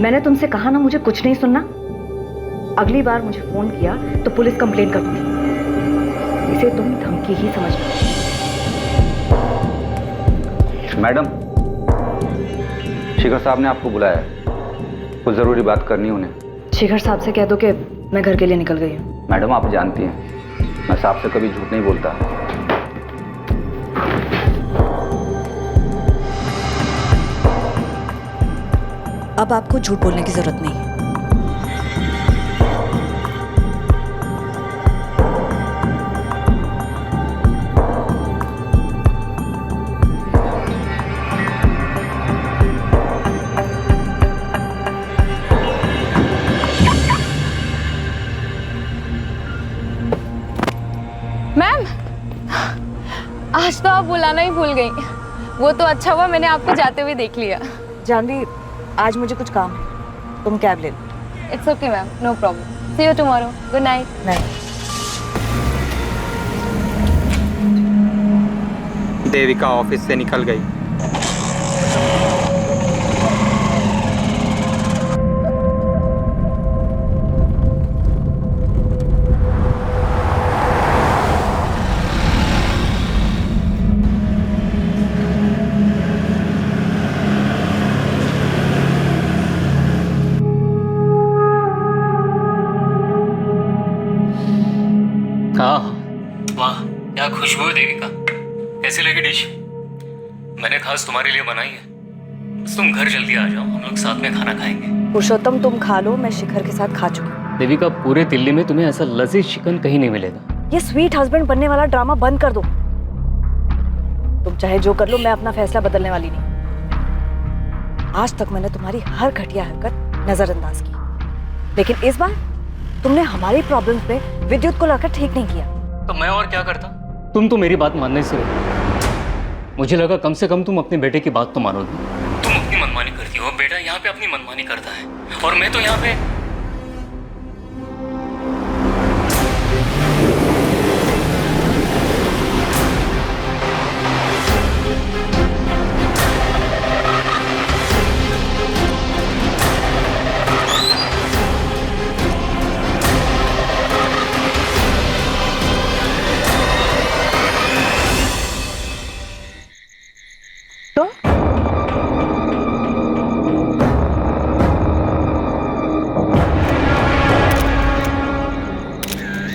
मैंने तुमसे कहा ना मुझे कुछ नहीं सुनना। अगली बार मुझे फोन किया तो पुलिस कंप्लेंट कर दूंगी। इसे तुम धमकी ही समझना। मैडम, शिखर साहब ने आपको बुलाया है, कुछ जरूरी बात करनी उन्हें। शिखर साहब से कह दो कि मैं घर के लिए निकल गई हूँ। मैडम, आप जानती हैं मैं साहब से कभी झूठ नहीं बोलता। अब आपको झूठ बोलने की जरूरत नहीं है। मैम, आज तो आप बुलाना ही भूल गई। वो तो अच्छा हुआ मैंने आपको जाते हुए देख लिया। जानवी, आज मुझे कुछ काम है, तुम कैब ले लो। It's okay ma'am, no problem. See you tomorrow. Good night. नहीं, देविका ऑफिस से निकल गई। हाँ, वाह क्या खुशबू है देविका। कैसी लगी डिश? मैंने खास तुम्हारे लिए बनाई है। बस तुम घर जल्दी आ जाओ, हम लोग साथ में खाना खाएंगे। पुरुषोत्तम तुम खा लो, मैं शिखर के साथ खा चुकी हूँ। देविका, पूरे दिल्ली में तुम्हें ऐसा लजीज चिकन कहीं नहीं मिलेगा। ये स्वीट हस्बैंड बनने वाला ड्रामा बंद कर दो। तुम चाहे जो कर लो, मैं अपना फैसला बदलने वाली नहीं। आज तक मैंने तुम्हारी हर घटिया हरकत नजरअंदाज की, लेकिन इस बार तुमने हमारी प्रॉब्लम्स पे विद्युत को लाकर ठीक नहीं किया। तो मैं और क्या करता? तुम तो मेरी बात मानने से रोकी। मुझे लगा कम से कम तुम अपने बेटे की बात तो मानोगी। तुम अपनी मनमानी करती हो, बेटा यहाँ पे अपनी मनमानी करता है, और मैं तो यहाँ पे।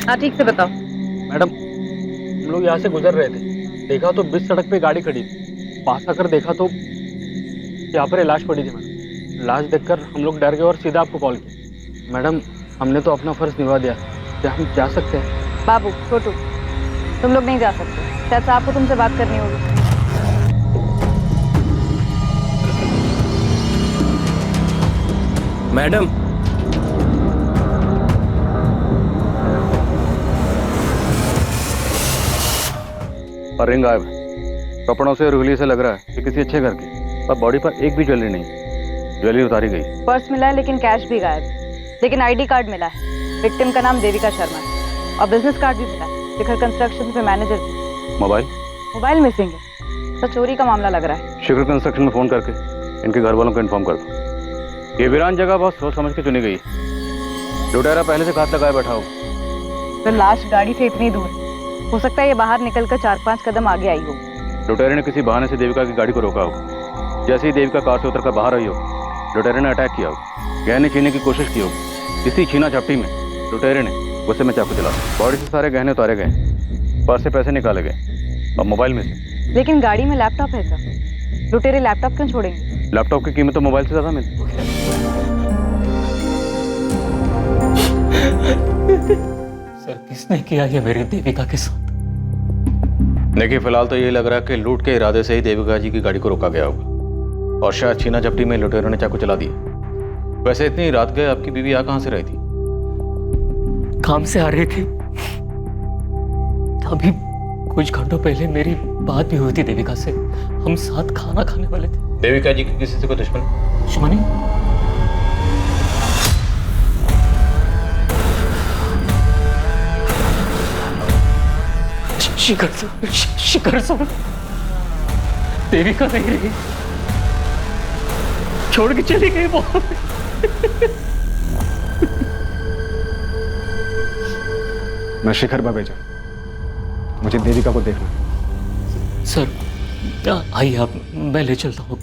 हाँ, ठीक से बताओ। मैडम, हम लोग यहाँ से गुजर रहे थे, देखा तो बीच सड़क पे गाड़ी खड़ी थी। पास आकर देखा तो यहाँ पर लाश पड़ी थी। मैडम, लाश देखकर हम लोग डर गए और सीधा आपको कॉल किया। मैडम, हमने तो अपना फर्ज निभा दिया, क्या हम जा सकते हैं? बाबू, छोटू, तुम लोग नहीं जा सकते। शायद आपको तुमसे बात करनी होगी। मैडम, और रिंग गायब है। कपड़ों से और उंगली से लग रहा है कि किसी अच्छे घर की, पर बॉडी पर एक भी ज्वेलरी नहीं। ज्वेलरी उतारी गई। पर्स मिला है लेकिन कैश भी गायब है। लेकिन आईडी कार्ड मिला है। विक्टिम का नाम देविका शर्मा है, और बिजनेस कार्ड भी मिला है। शिखर कंस्ट्रक्शन पे मैनेजर थी। मोबाइल मिसिंग है, तो चोरी का मामला लग रहा है। शिखर कंस्ट्रक्शन में फोन करके इनके घर वालों को इन्फॉर्म कर दो। ये वीरान जगह बहुत सोच समझ के चुनी गई। लुटेरा पहले से घात लगाए बैठा हो। तो लाश गाड़ी से इतनी दूर, हो सकता है ये बाहर निकलकर 4-5 कदम आगे आई हो। लुटेरे ने किसी बहाने से देविका की गाड़ी को रोका हो। जैसे ही देविका कार से उतरकर बाहर आई हो, लुटेरे ने अटैक किया हो। गहने छीनने की कोशिश की हो। इसी छीना झपटी में लुटेरे ने गुस्से में चाकू चला। बॉडी से सारे गहने उतारे गए, पर्स से पैसे निकाले गए, और मोबाइल में से। लेकिन गाड़ी में लैपटॉप है सर। लुटेरे लैपटॉप क्यों छोड़ेंगे? लैपटॉप की कीमत तो मोबाइल से ज्यादा मिलती। सर, किसने किया ये मेरी देविका के साथ? देखिए, फिलहाल तो ये लग रहा है कि लूट के इरादे से ही देविका जी की गाड़ी को रोका गया होगा, और शायद छीना झपटी में लुटेरों ने चाकू चला दिया। वैसे इतनी रात गए आपकी बीवी यहाँ कहाँ से रही थी? काम से आ रही थी। अभी कुछ घंटों पहले मेरी बात भी हुई थी देविका से। हम साथ खाना खाने वाले थे। देविका जी की किसी से कोई दुश्मनी? शिखर सर, देविका नहीं रही, छोड़ के चली गई वो। मैं शिखर बवेजा, मुझे देविका को देखना है। सर आइए आप, मैं ले चलता हूँ।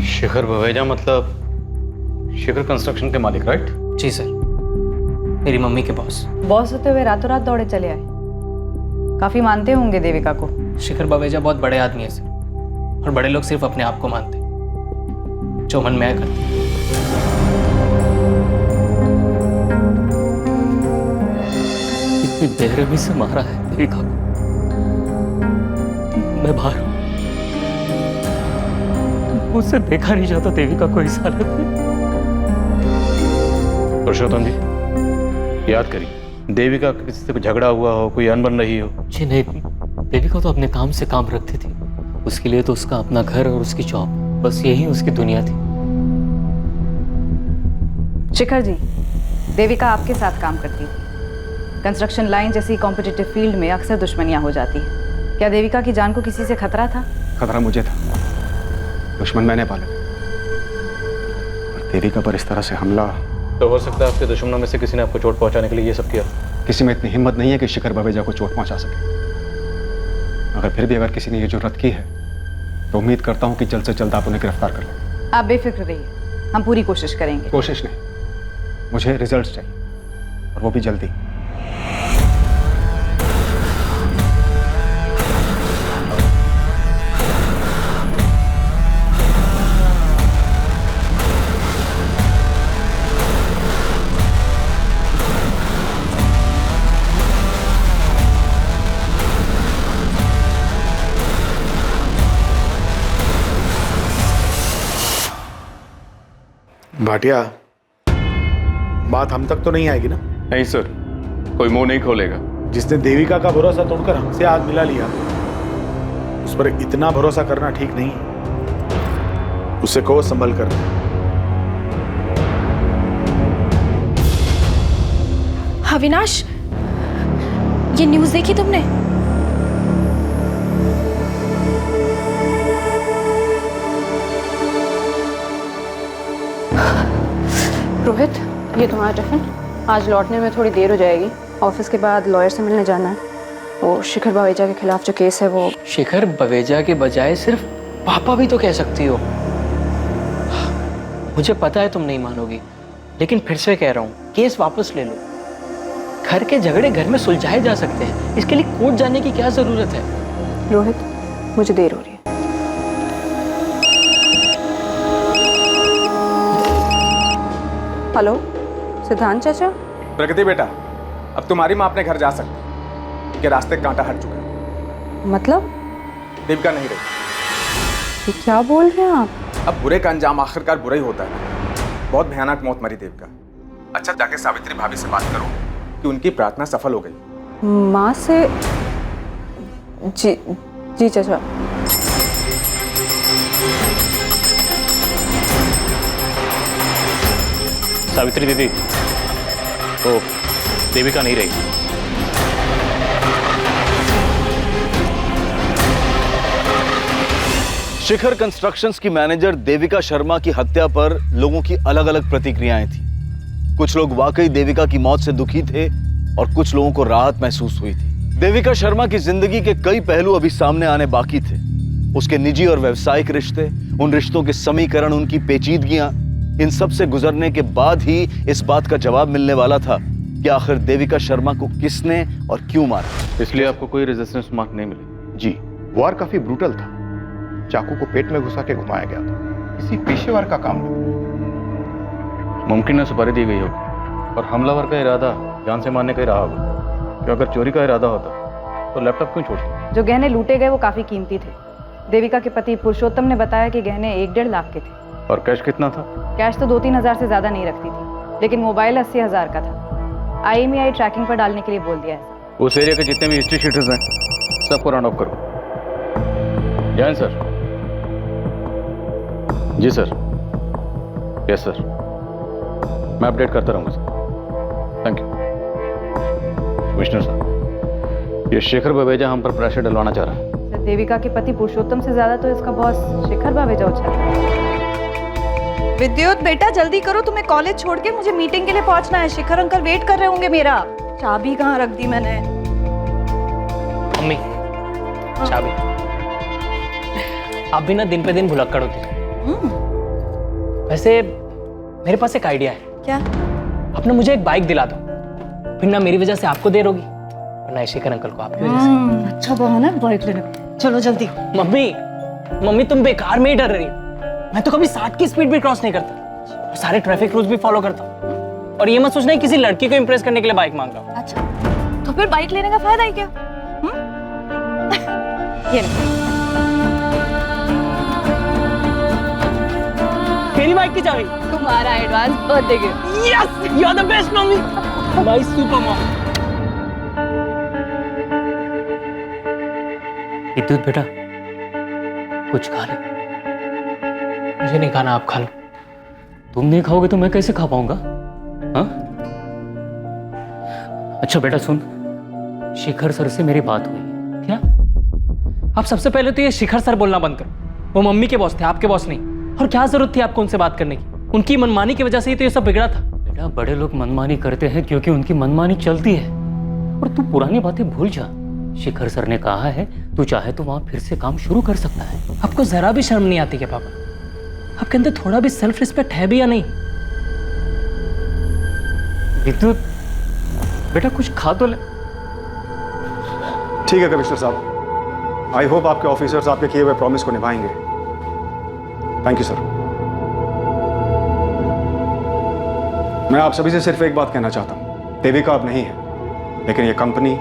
शिखर बवेजा मतलब शिखर कंस्ट्रक्शन के मालिक, राइट? जी सर, मेरी मम्मी के बॉस। बॉस होते हुए रातों रात दौड़े चले आए। काफी मानते होंगे देविका को। शिखर बवेजा बहुत बड़े आदमी है सर, और बड़े लोग सिर्फ अपने आप को मानते, जो मन में आया करते। इतनी बेरहमी से मारा है देविका को। मैं बाहर हूं, मुझसे देखा नहीं जाता देविका को इस हालत में। पुरुषोत्तम जी, याद करिए, देविका का किसी से कोई झगड़ा हुआ हो, कोई अनबन रही हो? जी नहीं, देविका तो अपने काम से काम रखती थी। उसके लिए तो उसका अपना घर और उसकी जॉब, बस यही उसकी दुनिया थी। शिखर जी, देविका आपके साथ काम करती थी। कंस्ट्रक्शन लाइन जैसी कॉम्पिटिटिव फील्ड में अक्सर दुश्मनियां हो जाती हैं। क्या देविका की जान को किसी से खतरा था? खतरा मुझे था, दुश्मन मैंने पाले। और देविका पर इस तरह से हमला, तो हो सकता है आपके दुश्मनों में से किसी ने आपको चोट पहुंचाने के लिए ये सब किया। किसी में इतनी हिम्मत नहीं है कि शिखर बवेजा को चोट पहुंचा सके। मगर फिर भी अगर किसी ने ये जुर्रत की है तो उम्मीद करता हूं कि जल्द से जल्द आप उन्हें गिरफ्तार कर लें। आप बेफिक्र रहिए, हम पूरी कोशिश करेंगे। कोशिश नहीं, मुझे रिजल्ट्स चाहिए, और वो भी जल्दी। भाटिया, बात हम तक तो नहीं आएगी ना? नहीं सर, कोई मुंह नहीं खोलेगा। जिसने देविका का भरोसा तोड़कर हमसे हाथ मिला लिया, उस पर इतना भरोसा करना ठीक नहीं। उसे को संभल कर। अविनाश, ये न्यूज़ देखी तुमने? रोहित, ये तुम्हारा टिफिन। आज लौटने में थोड़ी देर हो जाएगी। ऑफिस के बाद लॉयर से मिलने जाना है। वो शिखर बवेजा के खिलाफ जो केस है वो। शिखर बवेजा के बजाय सिर्फ पापा भी तो कह सकती हो। मुझे पता है तुम नहीं मानोगी, लेकिन फिर से कह रहा हूँ, केस वापस ले लो। घर के झगड़े घर में सुलझाए जा सकते हैं, इसके लिए कोर्ट जाने की क्या जरूरत है? रोहित, मुझे देर हो रही है। हेलो, सिद्धांत चाचा। प्रगति बेटा, अब तुम्हारी माँ अपने घर जा सकती है। रास्ते कांटा हट चुका है। मतलब? देविका नहीं रही। ये क्या बोल रहे हैं आप? अब बुरे का अंजाम आखिरकार बुरा ही होता है। बहुत भयानक मौत मरी देविका। अच्छा, जाके सावित्री भाभी से बात करो कि उनकी प्रार्थना सफल हो गई। माँ से? जी जी चाचा। सावित्री दीदी, तो देविका नहीं रही। शिखर कंस्ट्रक्शंस की मैनेजर देविका शर्मा की हत्या पर लोगों की अलग अलग प्रतिक्रियाएं थी। कुछ लोग वाकई देविका की मौत से दुखी थे और कुछ लोगों को राहत महसूस हुई थी। देविका शर्मा की जिंदगी के कई पहलू अभी सामने आने बाकी थे। उसके निजी और व्यावसायिक रिश्ते, उन रिश्तों के समीकरण, उनकी पेचीदगियां, इन सब से गुजरने के बाद ही इस बात का जवाब मिलने वाला था कि आखिर देविका शर्मा को किसने और क्यों मारा। इसलिए आपको कोई रेजिस्टेंस मार्क नहीं मिली? जी, वार काफी ब्रूटल था। चाकू को पेट में घुसा के घुमाया गया था। किसी पेशेवर का काम नहीं। मुमकिन है सुपारी दी गई हो और हमलावर का इरादा जान से मारने का ही रहा होगा। कि अगर चोरी का इरादा होता तो लैपटॉप क्यों छोड़ते? जो गहने लूटे गए वो काफी कीमती थे। देविका के पति पुरुषोत्तम ने बताया कि गहने 1-1.5 लाख के थे। और कैश कितना था? कैश तो 2-3 हज़ार से ज्यादा नहीं रखती थी, लेकिन मोबाइल 80 हज़ार का था। IMEI ट्रैकिंग पर डालने के लिए बोल दिया है। उस एरिया के जितने भी हिस्ट्री शीटर्स हैं सबको राउंड ऑफ करो। जैन सर। जी सर। यस सर, मैं अपडेट करता रहूंगा सर। Thank you. कमिश्नर साहब, ये शेखर बवेजा हम पर प्रेशर डलवाना चाह रहा है। सर, देविका के पति पुरुषोत्तम से ज्यादा तो इसका बॉस शिखर बावेजा उछल रहा है। विद्युत बेटा जल्दी करो, तुम्हें कॉलेज छोड़ के मुझे मीटिंग के लिए पहुंचना है। शिखर अंकल वेट कर रहे होंगे मेरा। चाबी कहाँ रख दी मैंने? मम्मी, चाबी। आप भी ना दिन पे दिन भुलक्कड़ होती है। वैसे मेरे पास एक आइडिया है। क्या? आप ना मुझे एक बाइक दिला दो, फिर ना मेरी वजह से आपको देर होगी और ना शेखर अंकल को आपकी वजह से। अच्छा बहाना है बाइक लेने का। चलो जल्दी। मम्मी तुम बेकार में ही डर रही हो। मैं तो कभी 60 की स्पीड भी क्रॉस नहीं करता और सारे ट्रैफिक रूल्स भी फॉलो करता हूँ। और ये मत सोचना किसी लड़की को इंप्रेस करने के लिए बाइक मांग रहा हूँ। अच्छा तो फिर बाइक लेने का फायदा ही क्या? ये मेरी बाइक की चाबी। तुम्हारा advance birthday gift. Yes, you are the best mummy, my super mom. Vidyut बेटा, कुछ खा ले। मुझे नहीं खाना, आप खा लो। तुम नहीं खाओगे तो मैं कैसे खा पाऊंगा? हाँ? अच्छा बेटा सुन, शिखर सर से मेरी बात हुई। क्या? आप सबसे पहले तो ये शिखर सर बोलना बंद करो। वो मम्मी के बॉस थे, आपके बॉस नहीं। और क्या जरूरत थी आपको उनसे बात करने की? उनकी मनमानी की वजह से ही तो ये सब बिगड़ा था। बेटा, बड़े लोग मनमानी करते हैं क्योंकि उनकी मनमानी चलती है। और तू पुरानी बातें भूल जा। शिखर सर ने कहा है तू चाहे तो वहां फिर से काम शुरू कर सकता है। आपको जरा भी शर्म नहीं आती क्या पापा? आपके अंदर थोड़ा भी सेल्फ रिस्पेक्ट है भी या नहीं? विद्युत बेटा, कुछ खा तो ले। ठीक है कमिश्नर साहब, आई होप आपके ऑफिसर्स आपके किए हुए प्रॉमिस को निभाएंगे। Thank you sir. मैं आप सभी से सिर्फ एक बात कहना चाहता हूं, देविका अब नहीं है, लेकिन ये कंपनी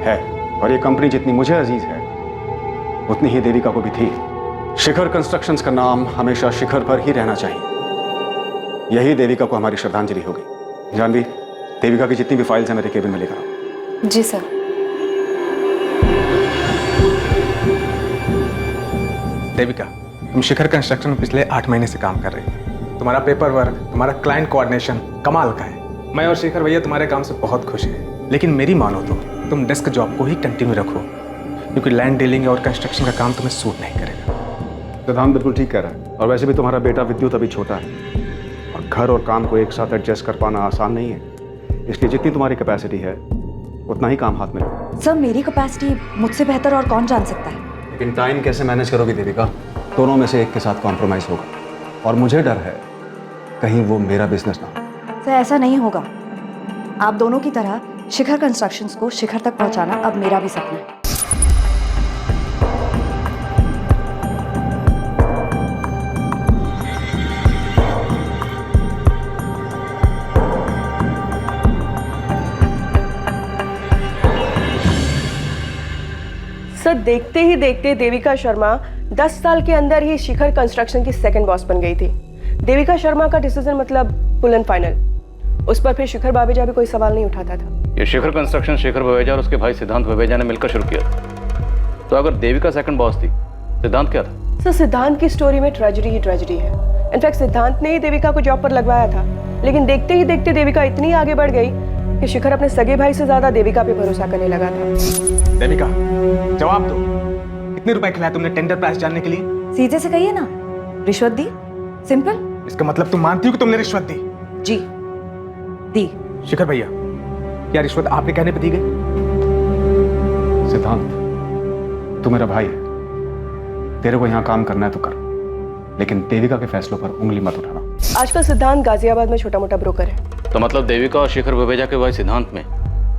है, और ये कंपनी जितनी मुझे अजीज है उतनी ही देविका को भी थी। शिखर कंस्ट्रक्शंस का नाम हमेशा शिखर पर ही रहना चाहिए। यही देविका को हमारी श्रद्धांजलि होगी। जानवी, देविका की जितनी भी फाइल्स हैं मेरे केबिन में लेकर आओ। जी सर। देविका, तुम शिखर कंस्ट्रक्शन में पिछले 8 महीने से काम कर रही हो। तुम्हारा पेपर वर्क, तुम्हारा क्लाइंट कोऑर्डिनेशन कमाल का है। मैं और शेखर भैया तुम्हारे काम से बहुत खुश हैं। लेकिन मेरी मानो तो तुम डेस्क जॉब को ही कंटिन्यू रखो, क्योंकि लैंड डीलिंग और कंस्ट्रक्शन का काम तुम्हें सूट नहीं करेगा। सिद्धांत बिल्कुल ठीक कह रहा है, और वैसे भी तुम्हारा बेटा विद्युत अभी छोटा है और घर और काम को एक साथ एडजस्ट कर पाना आसान नहीं है। इसलिए जितनी तुम्हारी कैपेसिटी है उतना ही काम हाथ में लो। सर, मेरी कैपेसिटी मुझसे बेहतर और कौन जान सकता है? लेकिन टाइम कैसे मैनेज करोगी देविका? दोनों में से एक के साथ कॉम्प्रोमाइज होगा, और मुझे डर है कहीं वो मेरा बिजनेस ना हो। सर, ऐसा नहीं होगा। आप दोनों की तरह शिखर कंस्ट्रक्शंस को शिखर तक पहुंचाना अब मेरा भी सपना है। सर, देखते ही देखते देविका शर्मा 10 साल के अंदर ही शिखर कंस्ट्रक्शन की सेकंड बॉस बन गई थी। देविका शर्मा का डिसीजन मतलब फुल एंड फाइनल। उस पर फिर शिखर बावेजा भी कोई सवाल नहीं उठाता था। ये शिखर कंस्ट्रक्शन शेखर बवेजा और उसके भाई सिद्धांत बवेजा ने मिलकर शुरू किया था। तो अगर देविका सेकंड बॉस थी, सिद्धांत क्या था? सर, सिद्धांत की स्टोरी में ट्रेजेडी ही ट्रेजेडी है। इनफैक्ट सिद्धांत ने ही देविका को जॉब पर लगवाया था, लेकिन देखते ही देखते देविका इतनी आगे बढ़ गई कि शिखर अपने सगे भाई से ज्यादा देविका पे भरोसा करने लगा था। देविका, जवाब दो, कितने रुपए खिलाए तुमने टेंडर प्राइस जानने के लिए? सीधे से कहिए ना, रिश्वत दी। सिंपल। इसका मतलब तुम मानती हो कि तुमने रिश्वत दी? जी, दी। शिखर भैया, क्या रिश्वत आपके कहने पर दी गई? सिद्धांत, तू मेरा भाई है, तेरे को यहाँ काम करना है तो कर, लेकिन देविका के फैसलों पर उंगली मत उठाना। आजकल सिद्धांत गाजियाबाद में छोटा मोटा ब्रोकर है। तो मतलब देविका और शेखर बवेजा के भाई सिद्धांत में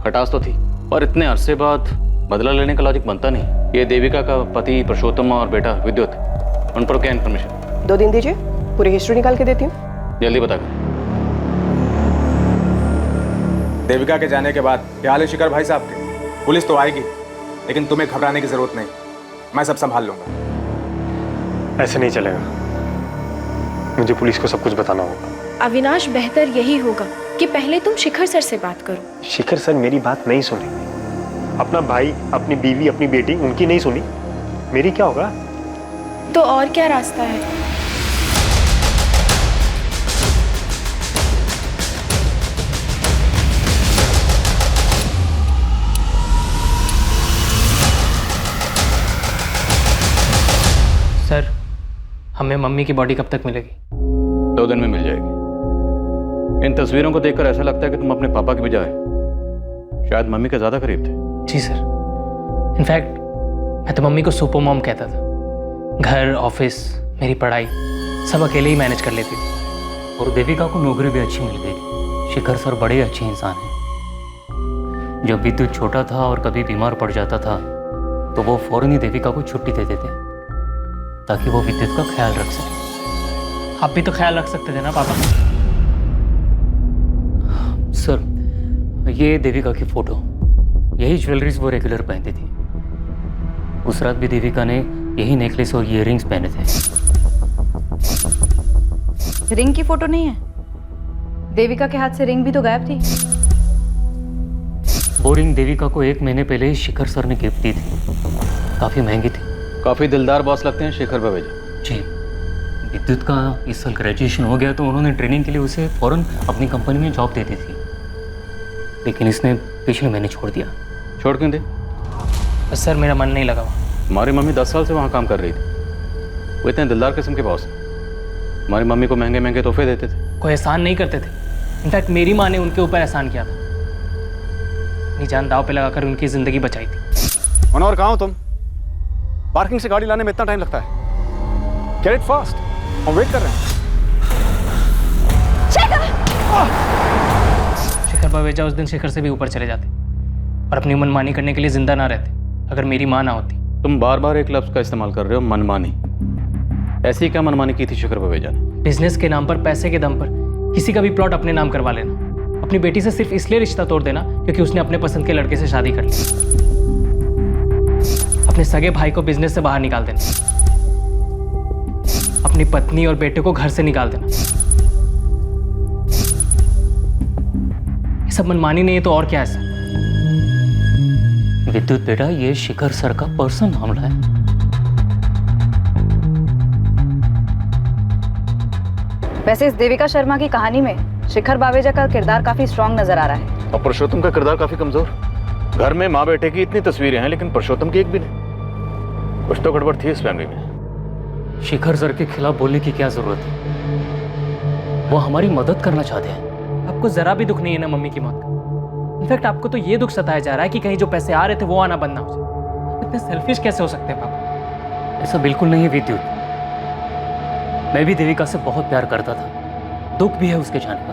खटास तो थी, पर इतने अरसे बाद बदला लेने का लॉजिक बनता नहीं। ये देविका का पति पुरुषोत्तम और बेटा विद्युत, उन पर क्या इन्फॉर्मेशन? 2 दिन दीजिए, पूरी हिस्ट्री निकाल के देती हूँ। जल्दी बता कर। देविका के जाने के बाद क्या हाल है शिखर भाई साहब के? पुलिस तो आएगी, लेकिन तुम्हें घबराने की जरूरत नहीं, मैं सब संभाल लूंगा। ऐसे नहीं चलेगा, मुझे पुलिस को सब कुछ बताना होगा। अविनाश, बेहतर यही होगा कि पहले तुम शिखर सर से बात करो। शिखर सर मेरी बात नहीं सुनेंगे। अपना भाई, अपनी बीवी, अपनी बेटी, उनकी नहीं सुनी, मेरी क्या होगा? तो और क्या रास्ता है? हमें मम्मी की बॉडी कब तक मिलेगी? 2 दिन में मिल जाएगी। इन तस्वीरों को देखकर ऐसा लगता है कि तुम अपने पापा के बजाय शायद मम्मी के ज्यादा करीब थे। जी सर, इनफैक्ट मैं तो मम्मी को सुपर मॉम कहता था। घर, ऑफिस, मेरी पढ़ाई सब अकेले ही मैनेज कर लेती थी। और देविका को नौकरी भी अच्छी मिल गई थी। शिखर सर बड़े अच्छे इंसान हैं। जब विद्युत छोटा था और कभी बीमार पड़ जाता था तो वो फौरन ही देविका को छुट्टी दे देते ताकि वो विद्युत का ख्याल रख सके। आप भी तो ख्याल रख सकते थे ना पापा। सर, ये देविका की फोटो, यही ज्वेलरीज वो रेगुलर पहनती थी। उस रात भी देविका ने यही नेकलेस और ईयररिंग्स पहने थे। रिंग की फोटो नहीं है? देविका के हाथ से रिंग भी तो गायब थी। वो रिंग देविका को 1 महीने पहले ही शिखर सर ने गिफ्ट दी थी। काफी महंगी थी। काफी दिलदार बॉस लगते हैं शेखर बवेजा जी। विद्युत का इस साल ग्रेजुएशन हो गया तो उन्होंने ट्रेनिंग के लिए उसे फौरन अपनी कंपनी में जॉब दे दी थी, लेकिन इसने पिछले महीने छोड़ दिया। छोड़ क्यों दे? बस सर, मेरा मन नहीं लगा वहाँ। हमारी मम्मी 10 साल से वहाँ काम कर रही थी। वो इतने दिलदार किस्म के बॉस हैं। हमारी मम्मी को महंगे महंगे तोहफे देते थे। कोई एहसान नहीं करते थे। इनफैक्ट मेरी माँ ने उनके ऊपर एहसान किया था। अपनी जान दाव पे लगाकर उनकी जिंदगी बचाई थी। मनोहर, कहाँ हो तुम? पार्किंग से गाड़ी लाने में इतना टाइम लगता है? गेट इट फास्ट, हम वेट कर रहे हैं। शिखर बवेजा उस दिन शिखर से भी ऊपर चले जाते और अपनी मनमानी करने के लिए जिंदा ना रहते अगर मेरी माँ ना होती। तुम बार बार एक लफ्ज का इस्तेमाल कर रहे हो, मनमानी। ऐसी क्या मनमानी की थी शिखर बवेजा ने? बिजनेस के नाम पर, पैसे के दम पर किसी का भी प्लॉट अपने नाम करवा लेना, अपनी बेटी से सिर्फ इसलिए रिश्ता तोड़ देना क्योंकि उसने अपने पसंद के लड़के से शादी कर ली, अपने सगे भाई को बिजनेस से बाहर निकाल देना, अपनी पत्नी और बेटे को घर से निकाल देना। ये सब मनमानी नहीं है तो और क्या है सर? विद्युत बेटा, ये शिखर सर का पर्सनल मामला है। वैसे इस देविका शर्मा की कहानी में शिखर बावेजा का किरदार काफी स्ट्रांग नजर आ रहा है। और पुरुषोत्तम का किरदार काफी कमजोर। घर में माँ बेटे की इतनी तस्वीरें हैं लेकिन पुरुषोत्तम की एक भी नहीं। कुछ तो गड़बड़ थी इस फैमिली में। शिखर सर के खिलाफ बोलने की क्या जरूरत है? वो हमारी मदद करना चाहते हैं। आपको जरा भी दुख नहीं है ना मम्मी की मौत का? इनफैक्ट आपको तो ये दुख सताया जा रहा है कि कहीं जो पैसे आ रहे थे वो आना बंद ना हो जाए। इतने सेल्फिश कैसे हो सकते हैं पापा? ऐसा बिल्कुल नहीं है विद्युत। मैं भी देविका से बहुत प्यार करता था। दुख भी है उसके जाने का।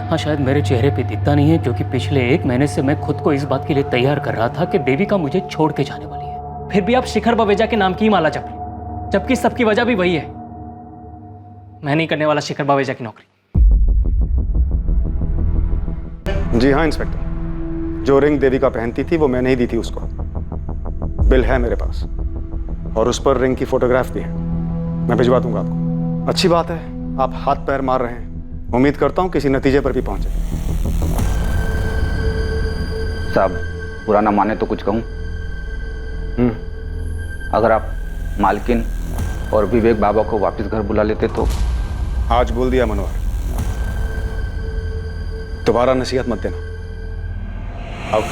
हाँ, शायद मेरे चेहरे पे दिखता नहीं है क्योंकि पिछले 1 महीने से मैं खुद को इस बात के लिए तैयार कर रहा था कि देविका मुझे छोड़ के जाने वाली है। फिर भी आप शिखर बवेजा के नाम की ही माला जप रहे, जबकि सबकी वजह भी वही है। मैं नहीं करने वाला शिखर बवेजा की नौकरी। जी हाँ इंस्पेक्टर, जो रिंग देविका पहनती थी वो मैंने ही दी थी उसको। बिल है मेरे पास और उस पर रिंग की फोटोग्राफ भी है। मैं भिजवा दूंगा आपको। अच्छी बात है, आप हाथ पैर मार रहे हैं। उम्मीद करता हूं किसी नतीजे पर भी पहुंचे। साहब, बुरा ना माने तो कुछ कहूं? अगर आप मालकिन और विवेक बाबा को वापस घर बुला लेते तो। आज बोल दिया मनोहर, दोबारा नसीहत मत देना। आउट।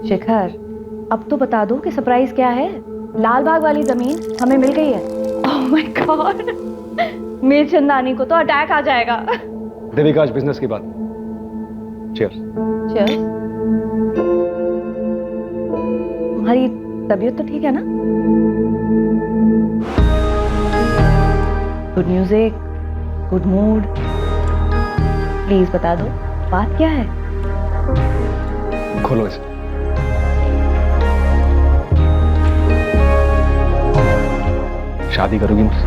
शिखर, अब तो बता दो कि सरप्राइज क्या है। लाल बाग वाली जमीन हमें मिल गई है। Oh my God, Mir Chandani को तो अटैक आ जाएगा। देविका, आज बिजनेस की बात। चीयर्स। चीयर्स। तुम्हारी तबीयत तो ठीक है ना? Good music, good mood. Please बता दो, बात क्या है? खोलो इसे। शादी करोगी मुझसे?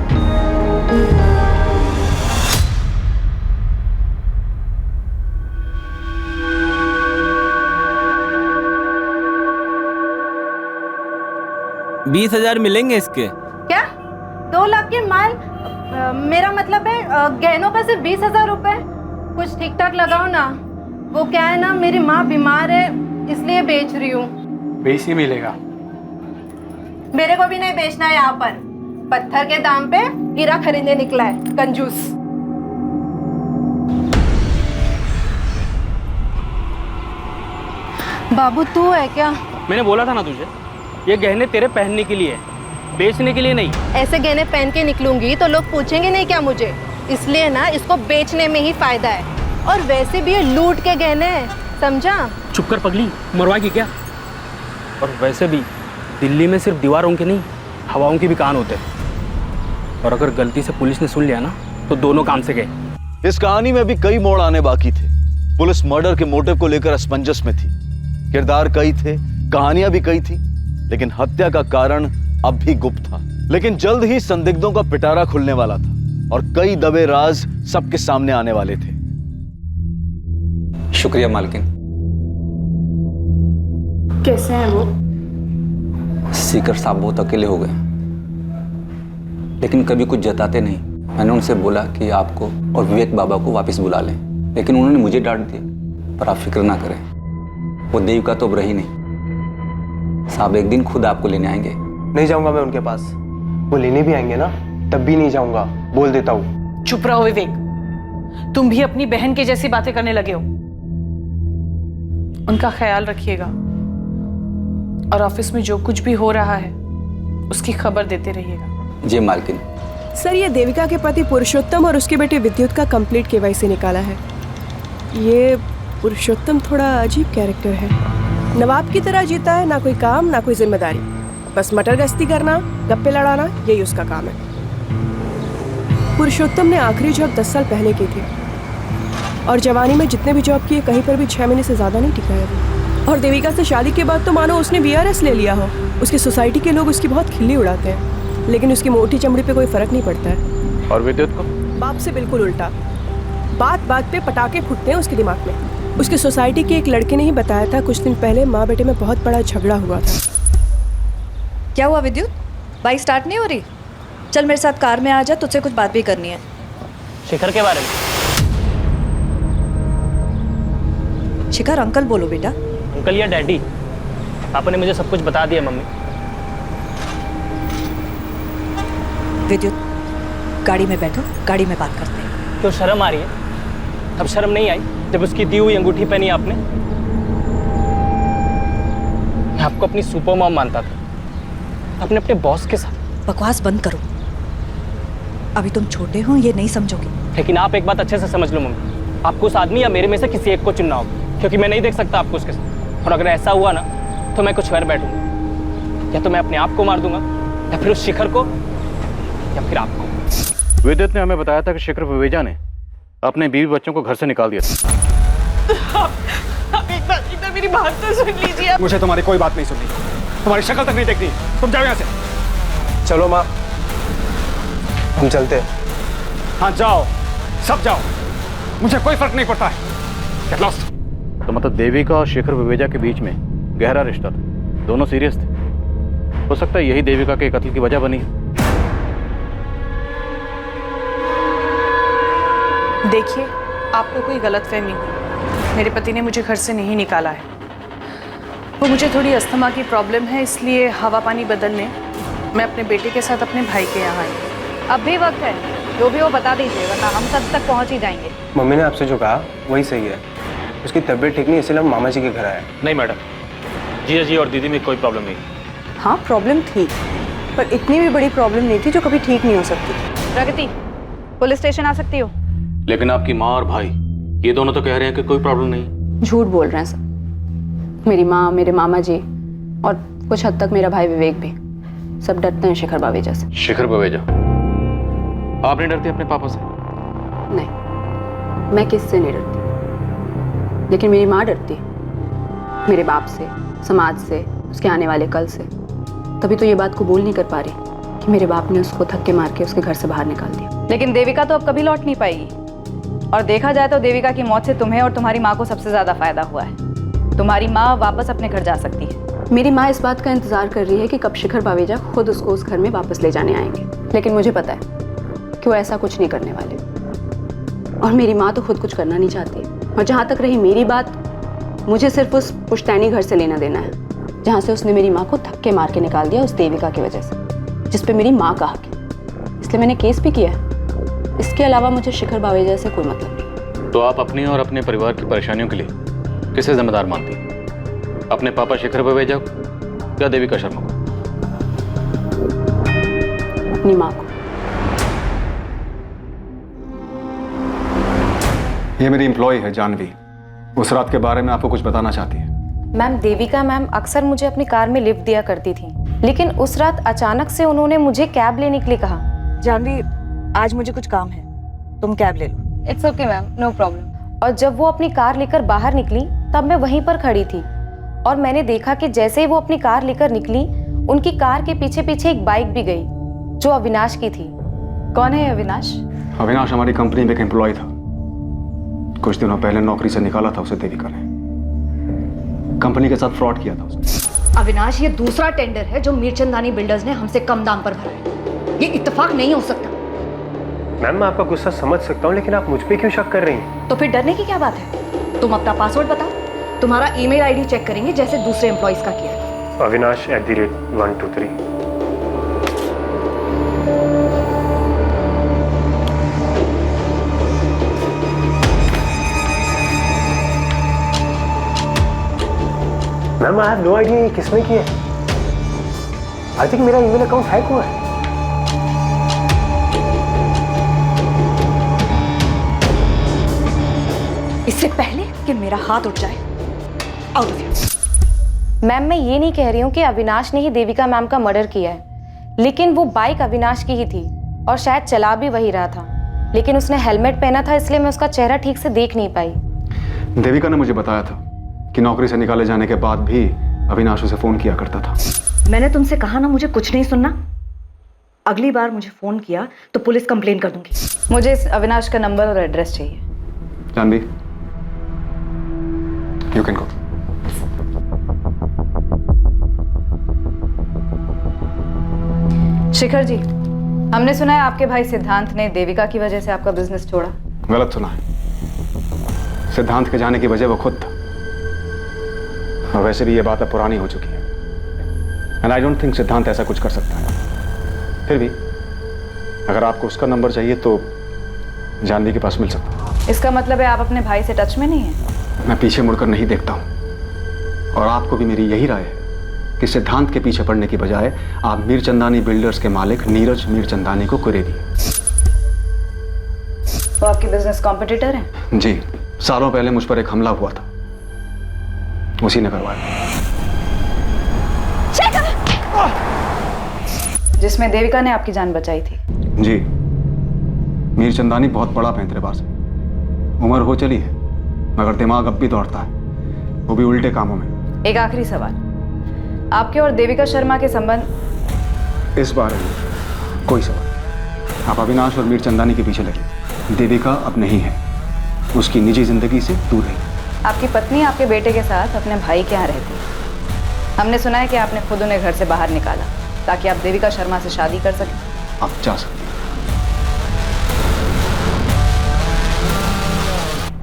$20,000 मिलेंगे इसके। क्या? 2 लाख के माल? मेरा मतलब है गहनों पर सिर्फ 20,000 रुपए। कुछ ठीक ठाक लगाओ ना। वो क्या है ना, मेरी माँ बीमार है इसलिए बेच रही हूँ। बेच ही मिलेगा। मेरे को भी नहीं बेचना है यहाँ पर। पत्थर के दाम पे हीरा खरीदने निकला है, कंजूस। बाबू तू है क्या? मैंने बोला था ना तुझे, ये गहने तेरे पहनने के लिए है, बेचने के लिए नहीं। ऐसे गहने पहन के निकलूंगी तो लोग पूछेंगे नहीं क्या मुझे, इसलिए ना इसको बेचने में ही फायदा है। और वैसे भी ये लूट के गहने हैं, समझा? चुप कर पगली, मरवाएगी क्या? और वैसे भी दिल्ली में सिर्फ दीवारों के नहीं, हवाओं के भी कान होते हैं। और अगर गलती से पुलिस ने सुन लिया ना तो दोनों काम से गए। इस कहानी में भी कई मोड़ आने बाकी थे। पुलिस मर्डर के मोटिव को लेकर असमंजस में थी। किरदार कई थे, कहानियां भी कई थी, लेकिन हत्या का कारण अब भी गुप्त था। लेकिन जल्द ही संदिग्धों का पिटारा खुलने वाला था और कई दबे राज सबके सामने आने वाले थे। शुक्रिया मालकिन। कैसे हैं वो? सीकर साहब बहुत अकेले हो गए, लेकिन कभी कुछ जताते नहीं। मैंने उनसे बोला कि आपको और विवेक बाबा को वापस बुला लें, लेकिन उन्होंने मुझे डांट दिया। पर आप फिक्र ना करें, वो देविका तो अब रही नहीं। साहब एक दिन खुद आपको लेने आएंगे। नहीं जाऊंगा मैं उनके पास। वो लेने भी आएंगे ना, तब भी नहीं जाऊंगा, बोल देता हूँ। चुप रहो विवेक, तुम भी अपनी बहन की जैसी बातें करने लगे हो। उनका ख्याल रखिएगा और ऑफिस में जो कुछ भी हो रहा है उसकी खबर देते रहिएगा। जी मालकिन। सर, ये देविका के पति पुरुषोत्तम और उसके बेटे विद्युत का कंप्लीट केवाईसी निकाला है। ये पुरुषोत्तम थोड़ा अजीब कैरेक्टर है। नवाब की तरह जीता है, ना कोई काम ना कोई जिम्मेदारी, बस मटर गश्ती करना, गप्पे लड़ाना, यही उसका काम है। पुरुषोत्तम ने आखिरी जॉब 10 साल पहले की थी और जवानी में जितने भी जॉब किए कहीं पर भी 6 महीने से ज़्यादा नहीं टिका है वो। और देविका से शादी के बाद तो मानो उसने VRS ले लिया हो। उसकी सोसाइटी के लोग उसकी बहुत खिल्ली उड़ाते हैं, लेकिन उसकी मोटी चमड़ी पे कोई फर्क नहीं पड़ता है। और विद्युत को? बाप से बिल्कुल उल्टा। बात बात पे पटाखे फूटते हैं उसके दिमाग में। उसकी सोसाइटी के एक लड़के ने ही बताया था कुछ दिन पहले माँ बेटे में बहुत बड़ा झगड़ा हुआ था। क्या हुआ विद्युत? बाइक स्टार्ट नहीं हो रही? चल मेरे साथ कार में आ जा, तुझसे कुछ बात भी करनी है। शिखर के बारे में? शिखर अंकल बोलो बेटा। अंकल या डैडी? पापा ने मुझे सब कुछ बता दिया मम्मी। विद्युत, गाड़ी में बैठो, गाड़ी में बात करते हैं। क्यों शर्म आ रही है? अब शर्म नहीं आई जब उसकी दी हुई अंगूठी पहनी आपने? मैं आपको अपनी सुपर मॉम मानता था, अपने अपने बॉस के साथ। बकवास बंद करो, अभी तुम छोटे हो, ये नहीं समझोगे। लेकिन आप एक बात अच्छे से समझ लो मम्मी, आपको उस आदमी या मेरे में से किसी एक को चुनना होगा, क्योंकि मैं नहीं देख सकता आपको उसके साथ। और अगर ऐसा हुआ ना तो मैं कुछ कर बैठूंगा, या तो मैं अपने आप को मार दूंगा, या फिर उस शिखर को, या फिर आपको। विद्युत ने हमें बताया था कि शिखर विवेजा ने अपने बीवी बच्चों को घर से निकाल दिया था। आप एक बार मेरी बात तो सुन लीजिए। मुझे तुम्हारी कोई बात नहीं सुननी, तुम्हारी शक्ल तक नहीं देखनी। तुम जाओ यहाँ से। चलो माँ, हम चलते हैं। हाँ जाओ, सब जाओ, मुझे कोई फर्क नहीं पड़ता है। Get lost। तो मतलब देविका और शिखर विवेजा के बीच में गहरा रिश्ता था, दोनों सीरियस थे। हो सकता है यही देविका के कत्ल की वजह बनी है। देखिए, आपको कोई गलतफहमी हुई। मेरे पति ने मुझे घर से नहीं निकाला है। वो मुझे थोड़ी अस्थमा की प्रॉब्लम है, इसलिए हवा पानी बदलने मैं अपने बेटे के साथ अपने भाई के यहाँ आई। अब भी वक्त है, जो भी वो बता दीजिए, वरना हम सब तक पहुँच ही जाएंगे। मम्मी ने आपसे जो कहा वही सही है। उसकी तबीयत ठीक नहीं, इसलिए हम मामा जी के घर आए। नहीं मैडम, जीजा जी और दीदी में कोई प्रॉब्लम नहीं। हाँ प्रॉब्लम थी, पर इतनी भी बड़ी प्रॉब्लम नहीं थी जो कभी ठीक नहीं हो सकती। प्रगति, पुलिस स्टेशन आ सकती हो? लेकिन आपकी माँ और भाई ये दोनों तो कह रहे हैं कि कोई प्रॉब्लम नहीं। झूठ बोल रहे हैं सब। मेरी माँ, मेरे मामा जी और कुछ हद तक मेरा भाई विवेक भी, सब डरते हैं शिखर बावेजा से। शिखर बावेजा? आप नहीं डरती अपने पापा से? नहीं, मैं किससे नहीं डरती, लेकिन मेरी माँ डरती है, मेरे बाप से, समाज से, उसके आने वाले कल से। तभी तो ये बात को बोल नहीं कर पा रही कि मेरे बाप ने उसको धक्के मार के उसके घर से बाहर निकाल दिया। लेकिन देविका तो अब कभी लौट नहीं पाएगी, और देखा जाए तो देविका की मौत से तुम्हें और तुम्हारी माँ को सबसे ज्यादा फायदा हुआ है। तुम्हारी माँ वापस अपने घर जा सकती है। मेरी माँ इस बात का इंतजार कर रही है कि कब शिखर बावेजा खुद उसको उस घर में वापस ले जाने आएंगे, लेकिन मुझे पता है कि वो ऐसा कुछ नहीं करने वाले। और मेरी माँ तो खुद कुछ करना नहीं चाहती। और जहाँ तक रही मेरी बात, मुझे सिर्फ उस पुश्तैनी घर से लेना देना है जहाँ से उसने मेरी माँ को धक्के मार के निकाल दिया उस देविका की वजह से, जिस पे मेरी माँ का हक है। इसलिए मैंने केस भी किया है। इसके अलावा मुझे शिखर बावेजा से कोई मतलब नहीं। तो आप अपनी और अपने परिवार की परेशानियों के लिए किसे जिम्मेदार मानती हैं? अपने पापा शिखर बावेजा को या देविका शर्मा को? अपनी माँ को। ये मेरी एम्प्लॉय है जानवी। उस रात के बारे में आपको कुछ बताना चाहती है। मैम, देविका मैम अक्सर मुझे अपनी कार में लिफ्ट दिया करती थी, लेकिन उस रात अचानक से उन्होंने मुझे कैब लेने के लिए कहा। जानवी, आज मुझे कुछ काम है, तुम कैब ले लो। It's okay ma'am, no problem. और जब वो अपनी कार लेकर बाहर निकली तब मैं वहीं पर खड़ी थी और मैंने देखा कि जैसे ही वो अपनी कार लेकर निकली, उनकी कार के पीछे पीछे एक बाइक भी गई जो अविनाश की थी। कौन है अविनाश? अविनाश हमारी कंपनी में एक एम्प्लॉय था। कुछ दिनों पहले नौकरी से निकाला था उसे देविका ने। कंपनी के साथ फ्रॉड किया था उसने। अविनाश, ये दूसरा टेंडर है जो मीरचंदानी बिल्डर्स ने हमसे कम दाम पर भरा है। ये इत्तेफाक नहीं हो सकता। मैम, मैं आपका गुस्सा समझ सकता हूँ, लेकिन आप मुझ पे क्यों शक कर रही हैं? तो फिर डरने की क्या बात है? तुम अपना पासवर्ड बताओ, तुम्हारा ईमेल आईडी चेक करेंगे जैसे दूसरे एम्प्लॉइज का किया है। Avinash@123। Ma'am, I have no idea ये किसने किया है। आई थिंक मेरा ईमेल अकाउंट हैक हुआ है। इससे पहले कि मेरा हाथ उठ जाए, आउट ऑफ हियर। मैम, मैं ये नहीं कह रही हूँ कि अविनाश ने ही देविका मैम का मर्डर किया है, लेकिन वो बाइक अविनाश की ही थी और शायद चला भी वही रहा था, लेकिन उसने हेलमेट पहना था इसलिए मैं उसका चेहरा ठीक से देख नहीं पाई। देविका ने मुझे बताया था कि नौकरी से निकाले जाने के बाद भी अविनाश उसे फोन किया करता था। मैंने तुमसे कहा ना मुझे कुछ नहीं सुनना। अगली बार मुझे फोन किया तो पुलिस कंप्लेन कर दूंगी। मुझे इस अविनाश का नंबर और एड्रेस चाहिए। Janvi, you can go. Shikhar ji, हमने सुना है आपके भाई सिद्धांत ने देविका की वजह से आपका बिजनेस छोड़ा। गलत सुना है। सिद्धांत के जाने की वजह वो खुद था। और वैसे भी ये बात अब पुरानी हो चुकी है एंड आई डोंट थिंक सिद्धांत ऐसा कुछ कर सकता है। फिर भी अगर आपको उसका नंबर चाहिए तो जानवी के पास मिल सकता है। इसका मतलब है आप अपने भाई से टच में नहीं हैं? मैं पीछे मुड़कर नहीं देखता हूँ और आपको भी मेरी यही राय है कि सिद्धांत के पीछे पड़ने की बजाय आप मीरचंदानी बिल्डर्स के मालिक नीरज मीरचंदानी को कुरे दिए। वो आपके बिजनेस कॉम्पिटिटर हैं? जी, सालों पहले मुझ पर एक हमला हुआ था, उसी ने करवाया। जिसमें देविका ने आपकी जान बचाई थी। जी, मीरचंदानी बहुत बड़ा पैंतरेबाज है। उम्र हो चली है मगर दिमाग अब भी दौड़ता है, वो भी उल्टे कामों में। एक आखिरी सवाल, आपके और देविका शर्मा के संबंध? इस बारे में कोई सवाल। आप अविनाश और मीरचंदानी के पीछे लगे। देविका अब नहीं है, उसकी निजी जिंदगी से दूर है। आपकी पत्नी आपके बेटे के साथ अपने भाई के यहाँ रहती है। हमने सुना है कि आपने खुद उन्हें घर से बाहर निकाला ताकि आप देविका शर्मा से शादी कर सकें। आप जा सकते हैं।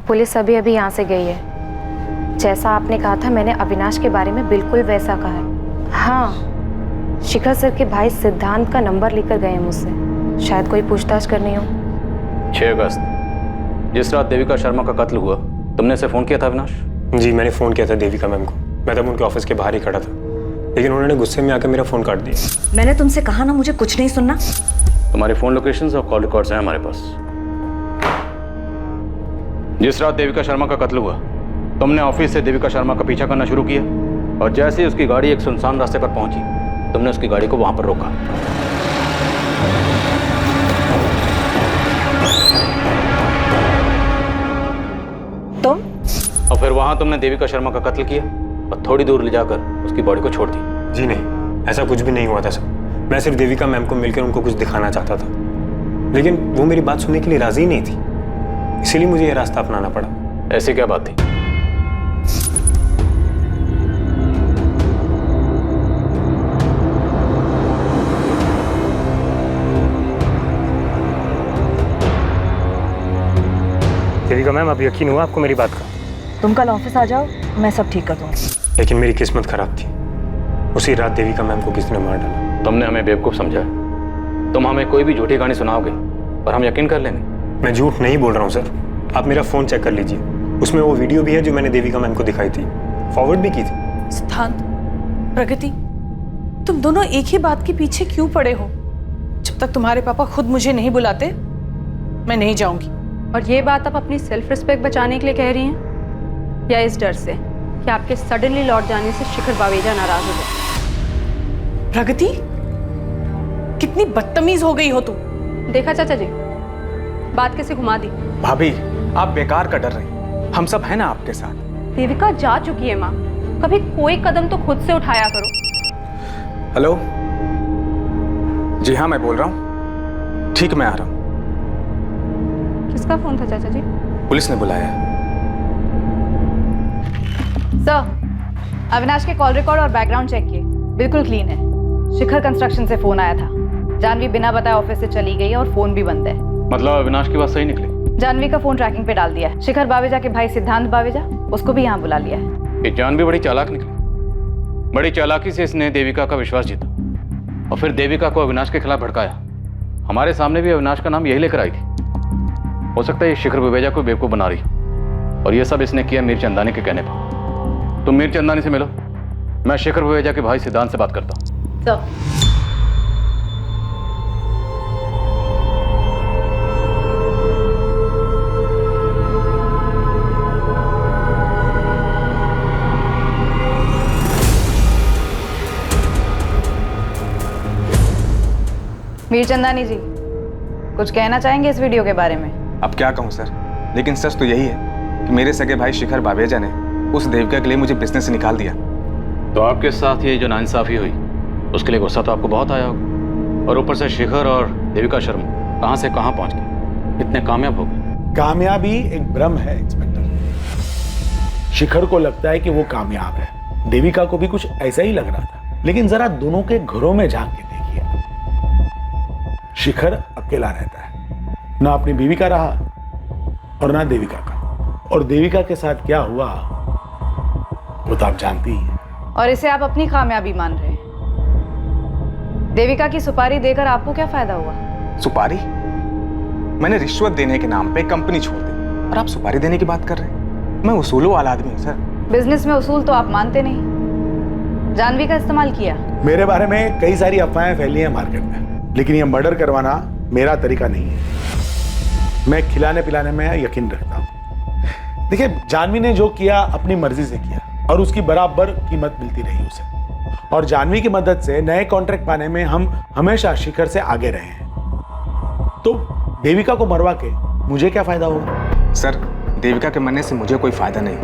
पुलिस अभी अभी यहाँ से गई है। जैसा आपने कहा था मैंने अविनाश के बारे में बिल्कुल वैसा कहा है। हाँ, शिखर सर के भाई सिद्धांत का नंबर लेकर गए हैं मुझसे, शायद कोई पूछताछ करनी हो। 6 अगस्त, जिस रात देविका शर्मा का कत्ल हुआ, तुमने इसे फोन किया था अविनाश? जी, मैंने फ़ोन किया था देविका मैम को। मैं तब उनके ऑफिस के बाहर ही खड़ा था, लेकिन उन्होंने गुस्से में आकर मेरा फ़ोन काट दिया। मैंने तुमसे कहा ना मुझे कुछ नहीं सुनना। तुम्हारे फोन लोकेशंस और कॉल रिकॉर्ड्स हैं हमारे पास। जिस रात देविका शर्मा का कत्ल हुआ, तुमने ऑफिस से देविका शर्मा का पीछा करना शुरू किया और जैसे ही उसकी गाड़ी एक सुनसान रास्ते पर पहुंची, तुमने उसकी गाड़ी को वहां पर रोका। तुम? और फिर वहां तुमने देविका शर्मा का कत्ल किया और थोड़ी दूर ले जाकर उसकी बॉडी को छोड़ दी। जी नहीं, ऐसा कुछ भी नहीं हुआ था सर। मैं सिर्फ देविका मैम को मिलकर उनको कुछ दिखाना चाहता था, लेकिन वो मेरी बात सुनने के लिए राजी नहीं थी, इसीलिए मुझे यह रास्ता अपनाना पड़ा। ऐसी क्या बात थी? देविका मैम, अब यकीन हुआ आपको मेरी बात का? तुम कल ऑफिस आ जाओ, मैं सब ठीक कर दूंगी। लेकिन मेरी किस्मत खराब थी। उसी रात देविका मैम को किसी ने मार डाला। तुमने हमें बेवकूफ समझा, तुम हमें कोई भी झूठी कहानी सुनाओगे और हम यकीन कर लेंगे। मैं झूठ नहीं बोल रहा हूँ सर, आप मेरा फ़ोन चेक कर लीजिए, उसमें वो वीडियो भी है जो मैंने देविका मैम को दिखाई थी, फॉरवर्ड भी की थी। सिद्धांत, प्रगति, तुम दोनों एक ही बात के पीछे क्यों पड़े हो? जब तक तुम्हारे पापा खुद मुझे नहीं बुलाते मैं नहीं जाऊंगी। और ये बात आप अपनी सेल्फ रिस्पेक्ट बचाने के लिए कह रही हैं या इस डर से कि आपके सडनली लौट जाने से शिखर बावेजा नाराज हो जाए? प्रगति, कितनी बदतमीज हो गई हो तुम। देखा चाचा जी, बात कैसे घुमा दी। भाभी आप बेकार का डर रही, हम सब हैं ना आपके साथ। देविका जा चुकी है माँ, कभी कोई कदम तो खुद से उठाया करो। हेलो, जी हाँ मैं बोल रहा हूँ, ठीक मैं आ रहा हूँ। किसका फोन था चाचा जी? पुलिस ने बुलाया। सर, अविनाश के कॉल रिकॉर्ड और बैकग्राउंड चेक किए, बिल्कुल क्लीन है। शिखर कंस्ट्रक्शन से फोन आया था, जानवी बिना बताए ऑफिस से चली गई और फोन भी बंद है। मतलब अविनाश की बात सही निकली? जानवी का फोन ट्रैकिंग पे डाल दिया है। शिखर बावेजा के भाई सिद्धांत बावेजा, उसको भी यहाँ बुला लिया है। ये जानवी बड़ी चालाक निकली, बड़ी चालाकी से इसने देविका का विश्वास जीता और फिर देविका को अविनाश के खिलाफ भड़काया। हमारे सामने भी अविनाश का नाम यही लेकर आई थी। हो सकता है ये शिखर बावेजा को बेवकूफ बना रही और ये सब इसने किया मीर चंदानी के कहने पर। तुम मीर चंदानी से मिलो, मैं शिखर बावेजा के भाई सिद्धांत से बात करता हूँ। मीर चंदानी जी, कुछ कहना चाहेंगे इस वीडियो के बारे में? अब क्या कहूँ सर, लेकिन सच तो यही है कि मेरे सगे भाई शिखर बावेजा ने उस देविका के लिए मुझे बिजनेस से निकाल दिया। तो आपके साथ ये जो नाइंसाफी हुई उसके लिए गुस्सा तो आपको बहुत आया होगा, और ऊपर से शिखर और देविका शर्मा कहाँ से कहाँ पहुँच गए, इतने कामयाब हो गए। कामयाबी एक भ्रम है इंस्पेक्टर। शिखर को लगता है कि वो कामयाब है, देविका को भी कुछ ऐसा ही लग रहा था। लेकिन जरा दोनों के घरों में झांक के देखिए, शिखर अकेला रहता है, ना अपनी बीवी का रहा और ना देविका का। और देविका के साथ क्या हुआ वो तो आप जानती ही हैं। और इसे आप अपनी कामयाबी मान रहे हैं। देविका की सुपारी देकर आपको क्या फायदा हुआ? सुपारी? मैंने रिश्वत देने के नाम पे कंपनी छोड़ दी और आप सुपारी देने की बात कर रहे हैं? मैं उसूलों वाला आदमी हूँ सर। बिजनेस में उसूल तो आप मानते नहीं। जानवी का इस्तेमाल किया। मेरे बारे में कई सारी अफवाहें फैली हैं मार्केट में, लेकिन ये मर्डर करवाना मेरा तरीका नहीं है। मैं खिलाने पिलाने में यकीन रखता हूँ। देखिए, जानवी ने जो किया अपनी मर्जी से किया और उसकी बराबर कीमत मिलती रही उसे। और जानवी की मदद से नए कॉन्ट्रैक्ट पाने में हम हमेशा शिखर से आगे रहे हैं। तो देविका को मरवा के मुझे क्या फायदा होगा? सर, देविका के मरने से मुझे कोई फायदा नहीं,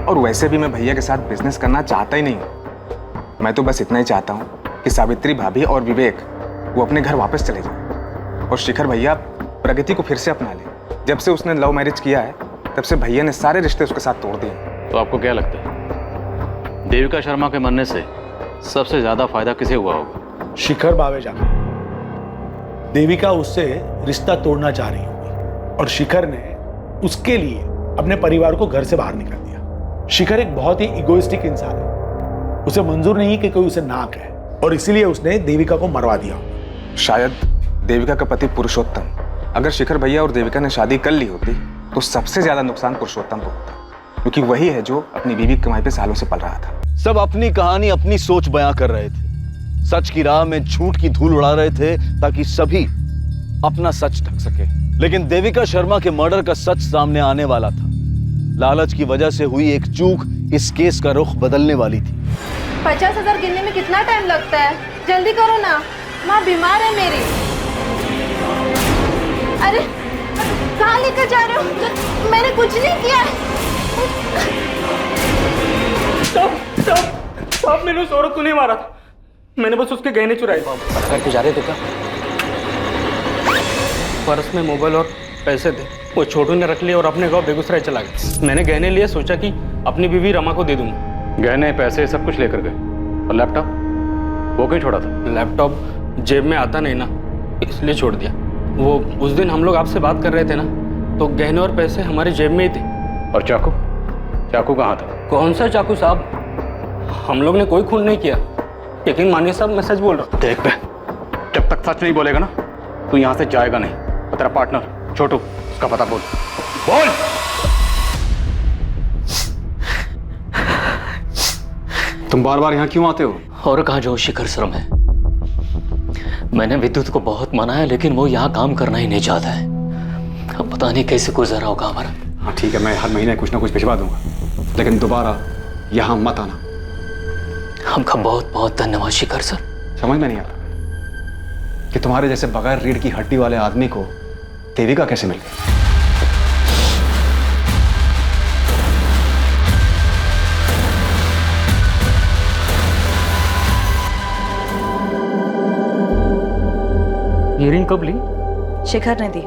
और वैसे भी मैं भैया के साथ बिजनेस करना चाहता ही नहीं हूँ। मैं तो बस इतना ही चाहता हूँ कि सावित्री भाभी और विवेक वो अपने घर वापस चले जाएं और शिखर भैया प्रगति को फिर से अपना ले। जब से उसने लव मैरिज किया है तब से भैया ने सारे रिश्ते उसके साथ तोड़ दिए। तो आपको क्या लगता है देविका शर्मा के मरने से सबसे ज्यादा फायदा किसे हुआ होगा? शिखर बावेजा को। देविका उससे रिश्ता तोड़ना चाह रही होगी और शिखर ने उसके लिए अपने परिवार को घर से बाहर निकाल दिया। शिखर एक बहुत ही इगोइस्टिक इंसान है, उसे मंजूर नहीं कि कोई उसे ना कहे और इसीलिए उसने देविका को मरवा दिया। शायद देविका का पति पुरुषोत्तम, अगर शिखर भैया और देविका ने शादी कर ली होती तो सबसे ज्यादा नुकसान पुरुषोत्तम को होता, क्योंकि वही है जो अपनी बीवी की कमाई पे सालों से पल रहा था। सब अपनी कहानी अपनी सोच बयां कर रहे थे, सच की राह में झूठ की धूल उड़ा रहे थे ताकि सभी अपना सच ढक सके। लेकिन देविका शर्मा के मर्डर का सच सामने आने वाला था। लालच की वजह से हुई एक चूक इस केस का रुख बदलने वाली थी। 50,000 गिनने में कितना टाइम लगता है? जल्दी करो ना, माँ बीमार है मेरी। अरे कहाँ लेकर जा रहे हो? मैंने कुछ नहीं किया है। साहब मैंने उस औरत को नहीं मारा था, मैंने बस उसके गहने चुराए। करके जा रहे थे क्या? पर्स में मोबाइल और पैसे थे, वो छोटू ने रख लिए और अपने गांव बेगूसराय चला गया। मैंने गहने लिए, सोचा कि अपनी बीवी रमा को दे दूंगा। गहने पैसे सब कुछ लेकर गए। और लैपटॉप वो कहीं छोड़ा था? लैपटॉप जेब में आता नहीं ना, इसलिए छोड़ दिया। वो उस दिन हम लोग आपसे बात कर रहे थे ना, तो गहने और पैसे हमारे जेब में ही थे। और चाकू? चाकू कहाँ था? कौन सा चाकू साहब? हम लोग ने कोई खून नहीं किया। यकीन मानिए साहब, मैं सच बोल रहा हूँ। देख बे, जब तक सच नहीं बोलेगा ना तू यहां से जाएगा नहीं। और तेरा पार्टनर छोटू, उसका पता बोल। बोल। तुम बार बार यहाँ क्यों आते हो? और कहाँ जो शिखर शर्मा है। मैंने विद्युत को बहुत मनाया लेकिन वो यहाँ काम करना ही नहीं चाहता है। अब पता नहीं कैसे गुजर रहा होगा हमारा। हाँ ठीक है, मैं हर महीने कुछ ना कुछ भिजवा दूंगा, लेकिन दोबारा यहाँ मत आना। हमका बहुत बहुत धन्यवाद शिखर सर। समझ में नहीं आता कि तुम्हारे जैसे बगैर रीढ़ की हड्डी वाले आदमी को देविका कैसे मिल गई। ये रिंग कब ली? शिखर ने दी।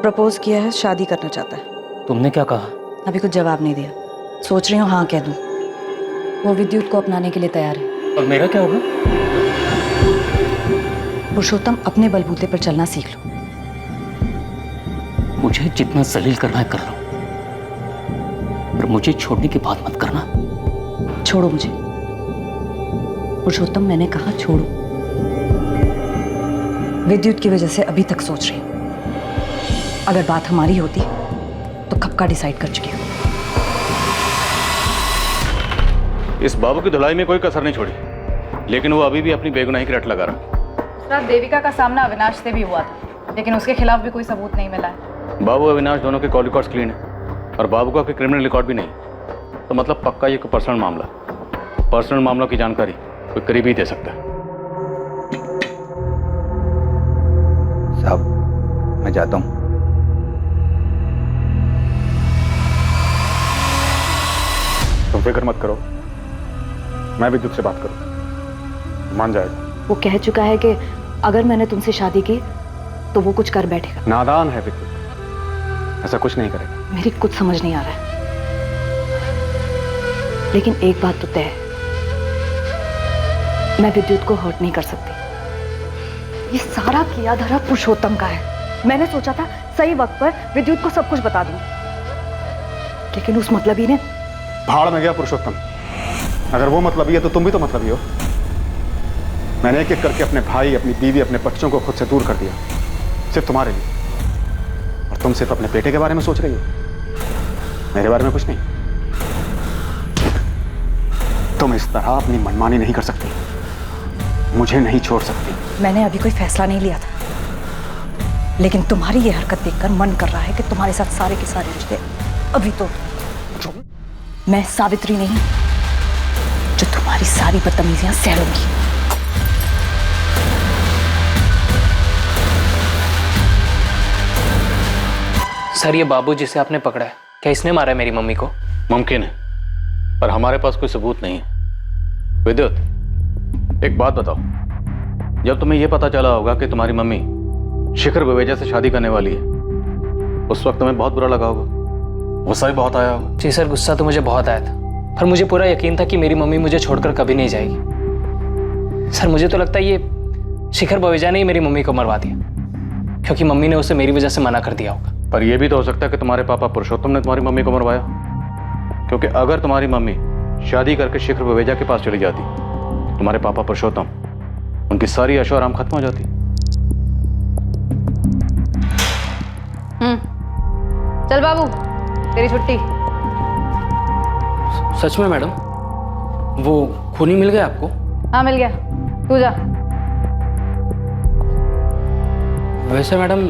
प्रपोज किया है, शादी करना चाहता है। तुमने क्या कहा? अभी कुछ जवाब नहीं दिया, सोच रही हूँ हाँ कह दूँ। वो विद्युत को अपनाने के लिए तैयार है। और मेरा क्या होगा? पुरुषोत्तम, अपने बलबूते पर चलना सीख लो। मुझे जितना जलील करना है कर लो, पर मुझे छोड़ने की बात मत करना। छोड़ो मुझे पुरुषोत्तम, मैंने कहा छोड़ो। विद्युत की वजह से अभी तक सोच रही हूँ। अगर बात हमारी होती तो कब का डिसाइड कर चुकी हूँ। इस बाबू की धुलाई में कोई कसर नहीं छोड़ी, लेकिन वो अभी भी अपनी बेगुनाही की रट लगा रहा। रात देविका का सामना अविनाश से भी हुआ था, लेकिन उसके खिलाफ भी कोई सबूत नहीं मिला है। बाबू अविनाश दोनों के कॉल रिकॉर्ड्स क्लीन है और बाबू का कोई क्रिमिनल रिकॉर्ड भी नहीं, तो मतलब पक्का ये कोई पर्सनल मामला। पर्सनल मामलों की जानकारी कोई करीब ही दे सकता है। साहब मैं जाता हूँ। तुम फिक्र मत करो, मैं विद्युत से बात करूँ, मान जाएगा। वो कह चुका है कि अगर मैंने तुमसे शादी की तो वो कुछ कर बैठेगा। नादान है विद्युत, ऐसा कुछ नहीं करेगा। मेरी कुछ समझ नहीं आ रहा है, लेकिन एक बात तो तय है, मैं विद्युत को हर्ट नहीं कर सकती। ये सारा किया धरा पुरुषोत्तम का है। मैंने सोचा था सही वक्त पर विद्युत को सब कुछ बता दूं, लेकिन उस मतलबी ने भाड़ में गया पुरुषोत्तम। अगर वो मतलबी है तो तुम भी तो मतलबी हो। मैंने एक एक करके अपने भाई, अपनी बीवी, अपने बच्चों को खुद से दूर कर दिया, सिर्फ तुम्हारे लिए। और तुम सिर्फ अपने बेटे के बारे में सोच रही हो, मेरे बारे में कुछ नहीं। तुम इस तरह अपनी मनमानी नहीं कर सकती, मुझे नहीं छोड़ सकती। मैंने अभी कोई फैसला नहीं लिया था, लेकिन तुम्हारी ये हरकत देखकर मन कर रहा है कि तुम्हारे साथ सारे के सारे रिश्ते अभी तो। मैं सावित्री नहीं जो तुम्हारी सारी बदतमीजियां सहूंगी। सर ये बाबू जिसे आपने पकड़ा है, क्या इसने मारा है मेरी मम्मी को? मुमकिन है, पर हमारे पास कोई सबूत नहीं है। विद्युत, एक बात बताओ, जब तुम्हें यह पता चला होगा कि तुम्हारी मम्मी शिखर बवेजा से शादी करने वाली है, उस वक्त तुम्हें बहुत बुरा लगा होगा, गुस्सा भी बहुत आया होगा। जी सर, गुस्सा तो मुझे बहुत आया था, पर मुझे पूरा यकीन था कि मेरी मम्मी मुझे छोड़कर कभी नहीं जाएगी। सर मुझे तो लगता है ये शिखर बवेजा ने ही मेरी मम्मी को मरवा दिया, क्योंकि मम्मी ने उसे मेरी वजह से मना कर दिया होगा। पर यह भी तो हो सकता है कि तुम्हारे पापा पुरुषोत्तम ने तुम्हारी मम्मी को मरवाया, क्योंकि अगर तुम्हारी मम्मी शादी करके शिखर बवेजा के पास चली जाती, तुम्हारे पापा पुरुषोत्तम, उनकी सारी ऐशो आराम खत्म हो जाती। चल बाबू, तेरी छुट्टी। सच में मैडम, वो खूनी मिल गया आपको? हाँ मिल गया, तू जा। वैसे मैडम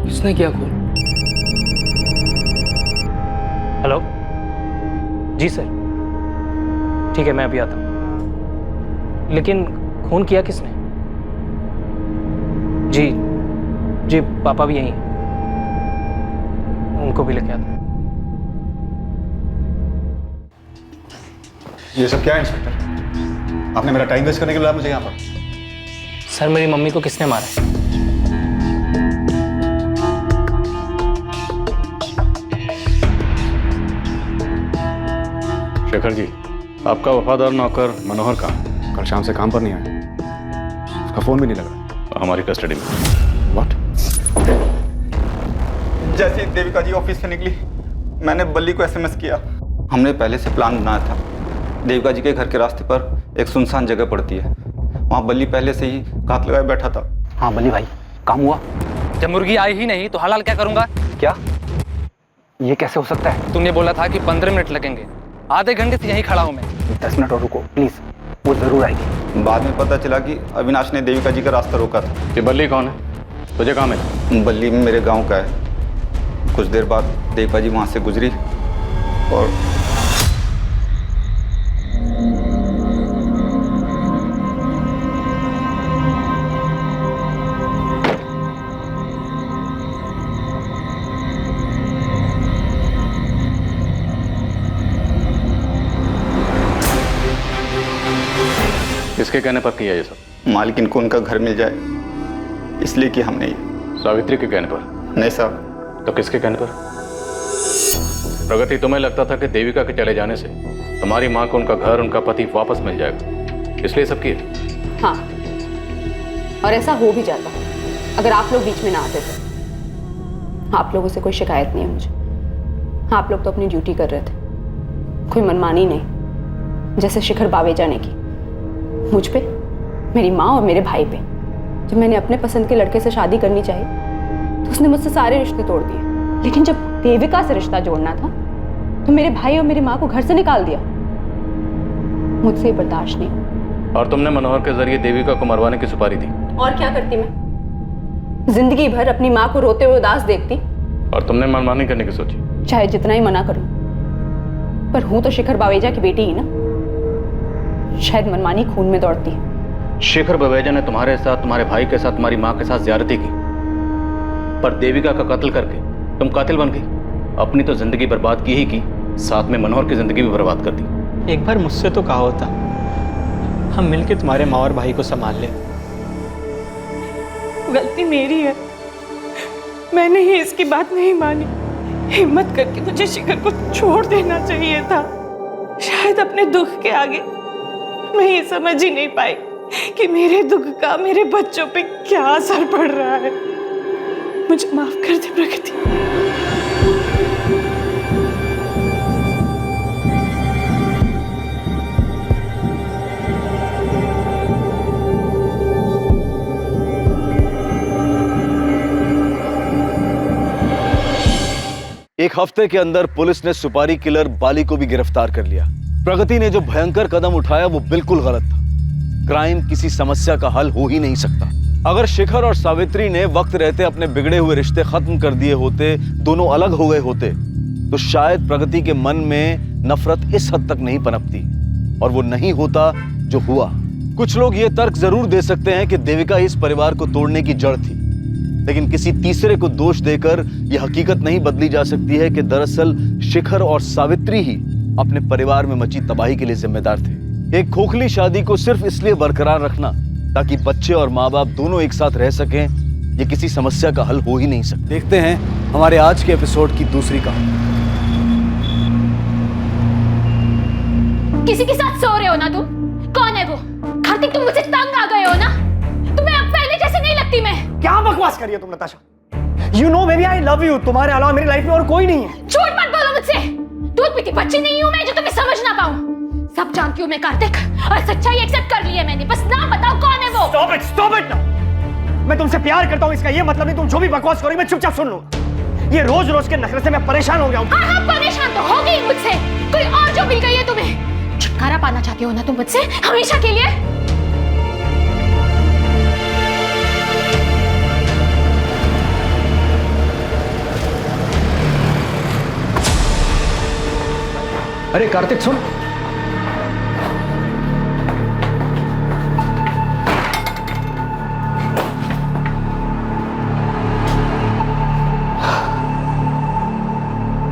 किसने किया खून? हेलो जी सर, ठीक है मैं अभी आता हूँ। लेकिन खून किया किसने? जी जी पापा भी यहीं हैं, उनको भी लेके आता हूँ। ये सब क्या है इंस्पेक्टर? आपने मेरा टाइम वेस्ट करने के लिए मुझे यहाँ पर? सर मेरी मम्मी को किसने मारा है? शेखर जी, आपका वफादार नौकर मनोहर कहाँ? कल शाम से काम पर नहीं आया, उसका फोन भी नहीं लग रहा। हमारी कस्टडी में। व्हाट? जैसे देविका जी ऑफिस से निकली, मैंने बल्ली को एसएमएस किया। हमने पहले से प्लान बनाया था। देविका जी के घर के रास्ते पर एक सुनसान जगह पड़ती है, वहाँ बल्ली पहले से ही घात लगाए बैठा था। हाँ बल्ली भाई, काम हुआ? जब मुर्गी आई ही नहीं तो हलाल क्या करूंगा? क्या? ये कैसे हो सकता है? तूने बोला था कि 15 मिनट लगेंगे, आधे घंटे से यहीं खड़ा हूं मैं। 10 मिनट और रुको प्लीज, वो जरूर आएगी। बाद में पता चला कि अविनाश ने देविका जी का रास्ता रोका था। ये बल्ली कौन है? तुझे कहाँ मिला? बल्ली मेरे गांव का है। कुछ देर बाद देविका जी वहाँ से गुजरी और किसके कहने पर किया ये सब? मालकिन को उनका घर मिल जाए इसलिए कि हमने ये। सावित्री के कहने पर? नहीं साहब। तो किसके कहने पर? प्रगति, तुम्हें लगता था कि देविका के चले जाने से तुम्हारी माँ को उनका घर, उनका पति वापस मिल जाएगा, इसलिए सब किया? हाँ, और ऐसा हो भी जाता अगर आप लोग बीच में ना आते थे। आप लोगों से कोई शिकायत नहीं है मुझे। आप लोग तो अपनी ड्यूटी कर रहे थे, कोई मनमानी नहीं, जैसे शिखर बावेजा ने की मुझ पे, मेरी माँ और मेरे भाई पे। जब मैंने अपने पसंद के लड़के से शादी करनी चाहिए तो उसने मुझसे सारे रिश्ते तोड़ दिए, लेकिन जब देविका से रिश्ता जोड़ना था तो मेरे भाई और मेरी माँ को घर से निकाल दिया। मुझसे ये बर्दाश्त नहीं। और तुमने मनोहर के जरिए देविका को मरवाने की सुपारी दी। और क्या करती मैं? जिंदगी भर अपनी माँ को रोते हुए उदास देखती। और तुमने मनमानी करने की सोची? चाहे जितना ही मना करूं, पर हूं तो शिखर बावेजा की बेटी ही ना। शायद मनमानी खून में दौड़ती है। शेखर बवेजा ने तुम्हारे साथ, तुम्हारे भाई के साथ, तुम्हारी माँ के साथ ज्यादती की, पर देविका का कत्ल करके तुम कातिल बन गई। अपनी तो जिंदगी बर्बाद की ही की, साथ में मनोहर की जिंदगी भी बर्बाद कर दी। एक बार मुझसे तो कहा होता हम मिलके तुम्हारे माँ और भाई को संभाल ले। गलती मेरी है, मैंने ही इसकी बात नहीं मानी। हिम्मत करके मुझे शिखर को छोड़ देना चाहिए था। शायद अपने दुख के आगे मैं ये समझ ही नहीं पाई कि मेरे दुख का मेरे बच्चों पे क्या असर पड़ रहा है। मुझे माफ कर दे प्रगति। एक हफ्ते के अंदर पुलिस ने सुपारी किलर बाली को भी गिरफ्तार कर लिया। प्रगति ने जो भयंकर कदम उठाया वो बिल्कुल गलत था। क्राइम किसी समस्या का हल हो ही नहीं सकता। अगर शिखर और सावित्री ने वक्त रहते अपने बिगड़े हुए रिश्ते खत्म कर दिए होते, दोनों अलग हो गए होते, तो शायद प्रगति के मन में नफरत इस हद तक नहीं पनपती और वो नहीं होता जो हुआ। कुछ लोग ये तर्क जरूर दे सकते हैं कि देविका इस परिवार को तोड़ने की जड़ थी, लेकिन किसी तीसरे को दोष देकर यह हकीकत नहीं बदली जा सकती है कि दरअसल शिखर और सावित्री ही अपने परिवार में मची तबाही के लिए जिम्मेदार थे। एक खोखली शादी को सिर्फ इसलिए बरकरार रखना ताकि बच्चे और माँ बाप दोनों एक साथ रह सकें, ये किसी समस्या का हल हो ही नहीं सकता। देखते हैं हमारे आज के एपिसोड की दूसरी कहानी। किसी के साथ सो रहे हो ना तुम? कौन है वो? कार्तिक, तुम मुझसे तंग आ गए हो ना? तुम्हें अब पहले जैसे नहीं लगती मैं। क्या बकवास करी है तुम Natasha? You know baby, I love you। तुम्हारे अलावा मेरी लाइफ में और कोई नहीं है। झूठ मत बोलो मुझसे। दूध पीती बच्ची नहीं हूँ मैं जो तुम्हें समझ ना पाऊँ। सब जानती हूँ मैं कार्तिक, और सच्चाई एक्सेप्ट कर ली है मैंने। बस नाम बताओ कौन है वो? Stop it now। मैं तुमसे प्यार करता हूँ, इसका ये मतलब नहीं तुम जो भी बकवास करोगे मैं चुपचाप सुन लूंगा। ये रोज रोज के नखरे से मैं परेशान हो गया हूँ। हाँ, परेशान तो हो गई मुझसे। कोई और जो मिल गई है तुम्हें। छुटकारा पाना चाहती हो ना तुम मुझसे हमेशा के लिए? अरे कार्तिक सुन।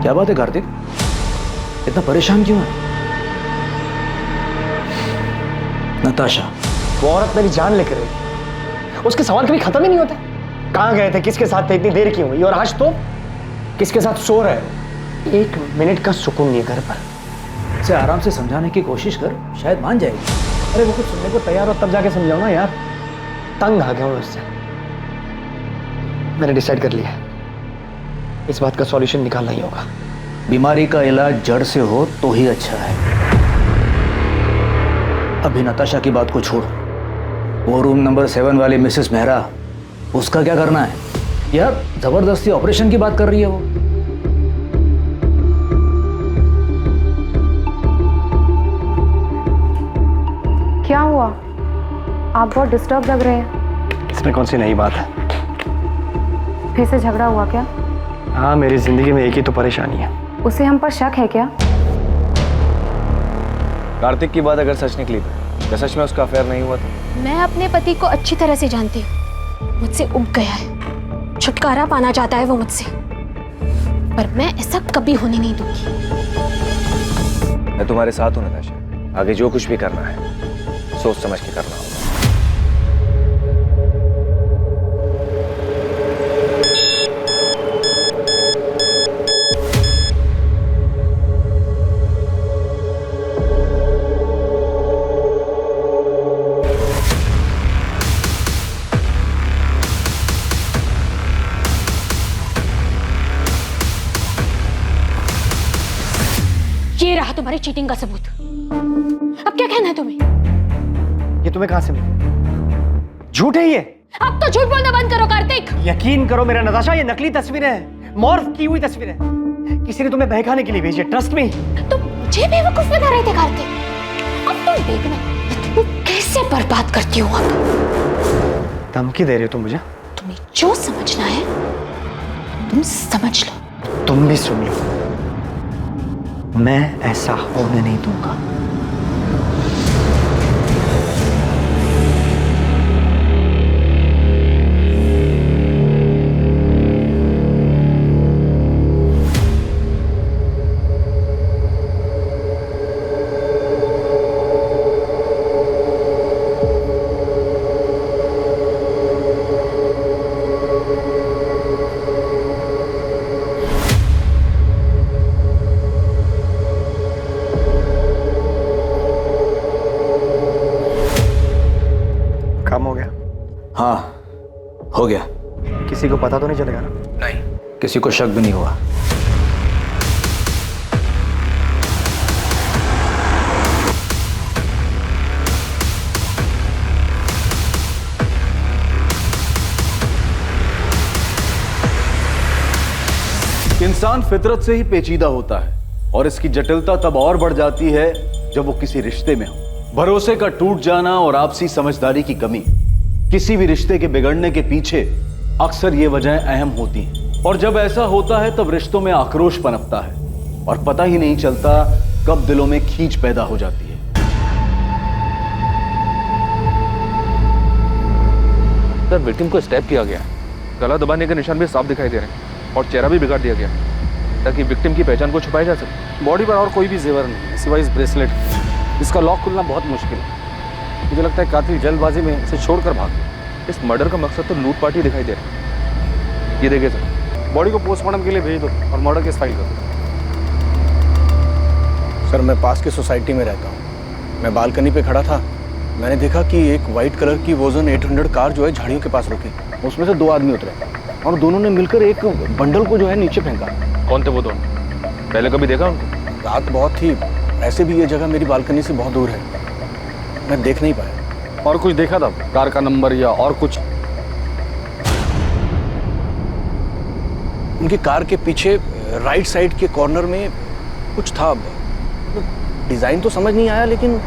क्या बात है कार्तिक, इतना परेशान क्यों है? नताशा, वो औरत मेरी जान लेकर रही, उसके सवाल कभी खत्म ही नहीं होते। कहाँ गए थे, किसके साथ थे, इतनी देर क्यों हुई, और आज तो किसके साथ सो रहे हो? एक मिनट का सुकून नहीं घर पर। इसे आराम से समझाने की कोशिश कर, शायद मान जाएगी। अरे वो कुछ सुनने को तैयार हो तब जाके समझाओ ना यार। तंग आ गया हूँ उससे। मैंने डिसाइड कर लिया, इस बात का सॉल्यूशन निकालना ही होगा। बीमारी का इलाज जड़ से हो तो ही अच्छा है। अभी नताशा की बात को छोड़, वो रूम नंबर 7 वाली मिसेस मेहरा, उसका क्या करना है यार? जबरदस्ती ऑपरेशन की बात कर रही है वो। क्या हुआ? आप बहुत डिस्टर्ब लग रहे हैं। इसमें कौन सी नई बात है? फिर से झगड़ा हुआ क्या? हाँ, मेरी जिंदगी में एक ही तो परेशानी है। उसे हम पर शक है क्या? कार्तिक की बात अगर सच निकली तो क्या सच में उसका अफेयर नहीं हुआ था? मैं अपने पति को अच्छी तरह से जानती हूँ। मुझसे उब गया है, छुटकारा पाना चाहता है वो मुझसे, पर मैं ऐसा कभी होने नहीं दूंगी। मैं तुम्हारे साथ हूं नताशा। आगे जो कुछ भी करना है सोच समझ के करना होगा। ये रहा तुम्हारी चीटिंग का सबूत। अब क्या कहना है तुम्हें? ये तुम्हें कहां से मिला? झूठ है ये। अब तो झूठ बोलना बंद करो कार्तिक। यकीन करो मेरा नताशा, ये नकली तस्वीरें हैं, मॉर्फ की हुई तस्वीरें। किसी ने तुम्हें बहकाने के लिए भेजी, ट्रस्ट मी। तुम मुझे बेवकूफ बना रहे थे कार्तिक। अब तुम देखना तुम कैसे बर्बाद करती हो। अब धमकी दे रही हो तुम मुझे? तुम्हें जो समझना है तुम समझ लो। तुम भी सुन लो, मैं ऐसा होने नहीं दूंगा। काम हो गया? हाँ, हो गया। किसी को पता तो नहीं चलेगा ना? नहीं, किसी को शक भी नहीं हुआ। इंसान फितरत से ही पेचीदा होता है और इसकी जटिलता तब और बढ़ जाती है जब वो किसी रिश्ते में हो। भरोसे का टूट जाना और आपसी समझदारी की कमी, किसी भी रिश्ते के बिगड़ने के पीछे अक्सर ये वजहें अहम होती हैं। और जब ऐसा होता है तब रिश्तों में आक्रोश पनपता है और पता ही नहीं चलता कब दिलों में खींच पैदा हो जाती है। सर, विक्टिम को स्टैप किया गया, गला दबाने के निशान भी साफ दिखाई दे रहे हैं और चेहरा भी बिगाड़ दिया गया ताकि विक्टिम की पहचान को छुपाया जा सके। बॉडी पर और कोई भी जेवर नहीं सिवाय इस ब्रेसलेट। इसका लॉक खुलना बहुत मुश्किल है। मुझे लगता है कातिल जल्दबाजी में इसे छोड़कर भाग गया। इस मर्डर का मकसद तो लूटपाट ही दिखाई दे रहा है। ये देखिए सर, बॉडी को पोस्टमार्टम के लिए भेज दो और मर्डर केस फाइल कर दो। सर, मैं पास की सोसाइटी में रहता हूँ। मैं बालकनी पे खड़ा था, मैंने देखा कि एक वाइट कलर की वोजन 800 कार जो है झाड़ियों के पास रुकी। उसमें से 2 आदमी उतरे और दोनों ने मिलकर एक बंडल को जो है नीचे फेंका। कौन थे वो दोनों? पहले कभी देखा उनको? रात बहुत थी, ऐसे भी ये जगह मेरी बालकनी से बहुत दूर है, मैं देख नहीं पाया। और कुछ देखा था? कार का नंबर या और कुछ? उनकी कार के पीछे राइट साइड के कॉर्नर में कुछ था। डिजाइन तो समझ नहीं आया, लेकिन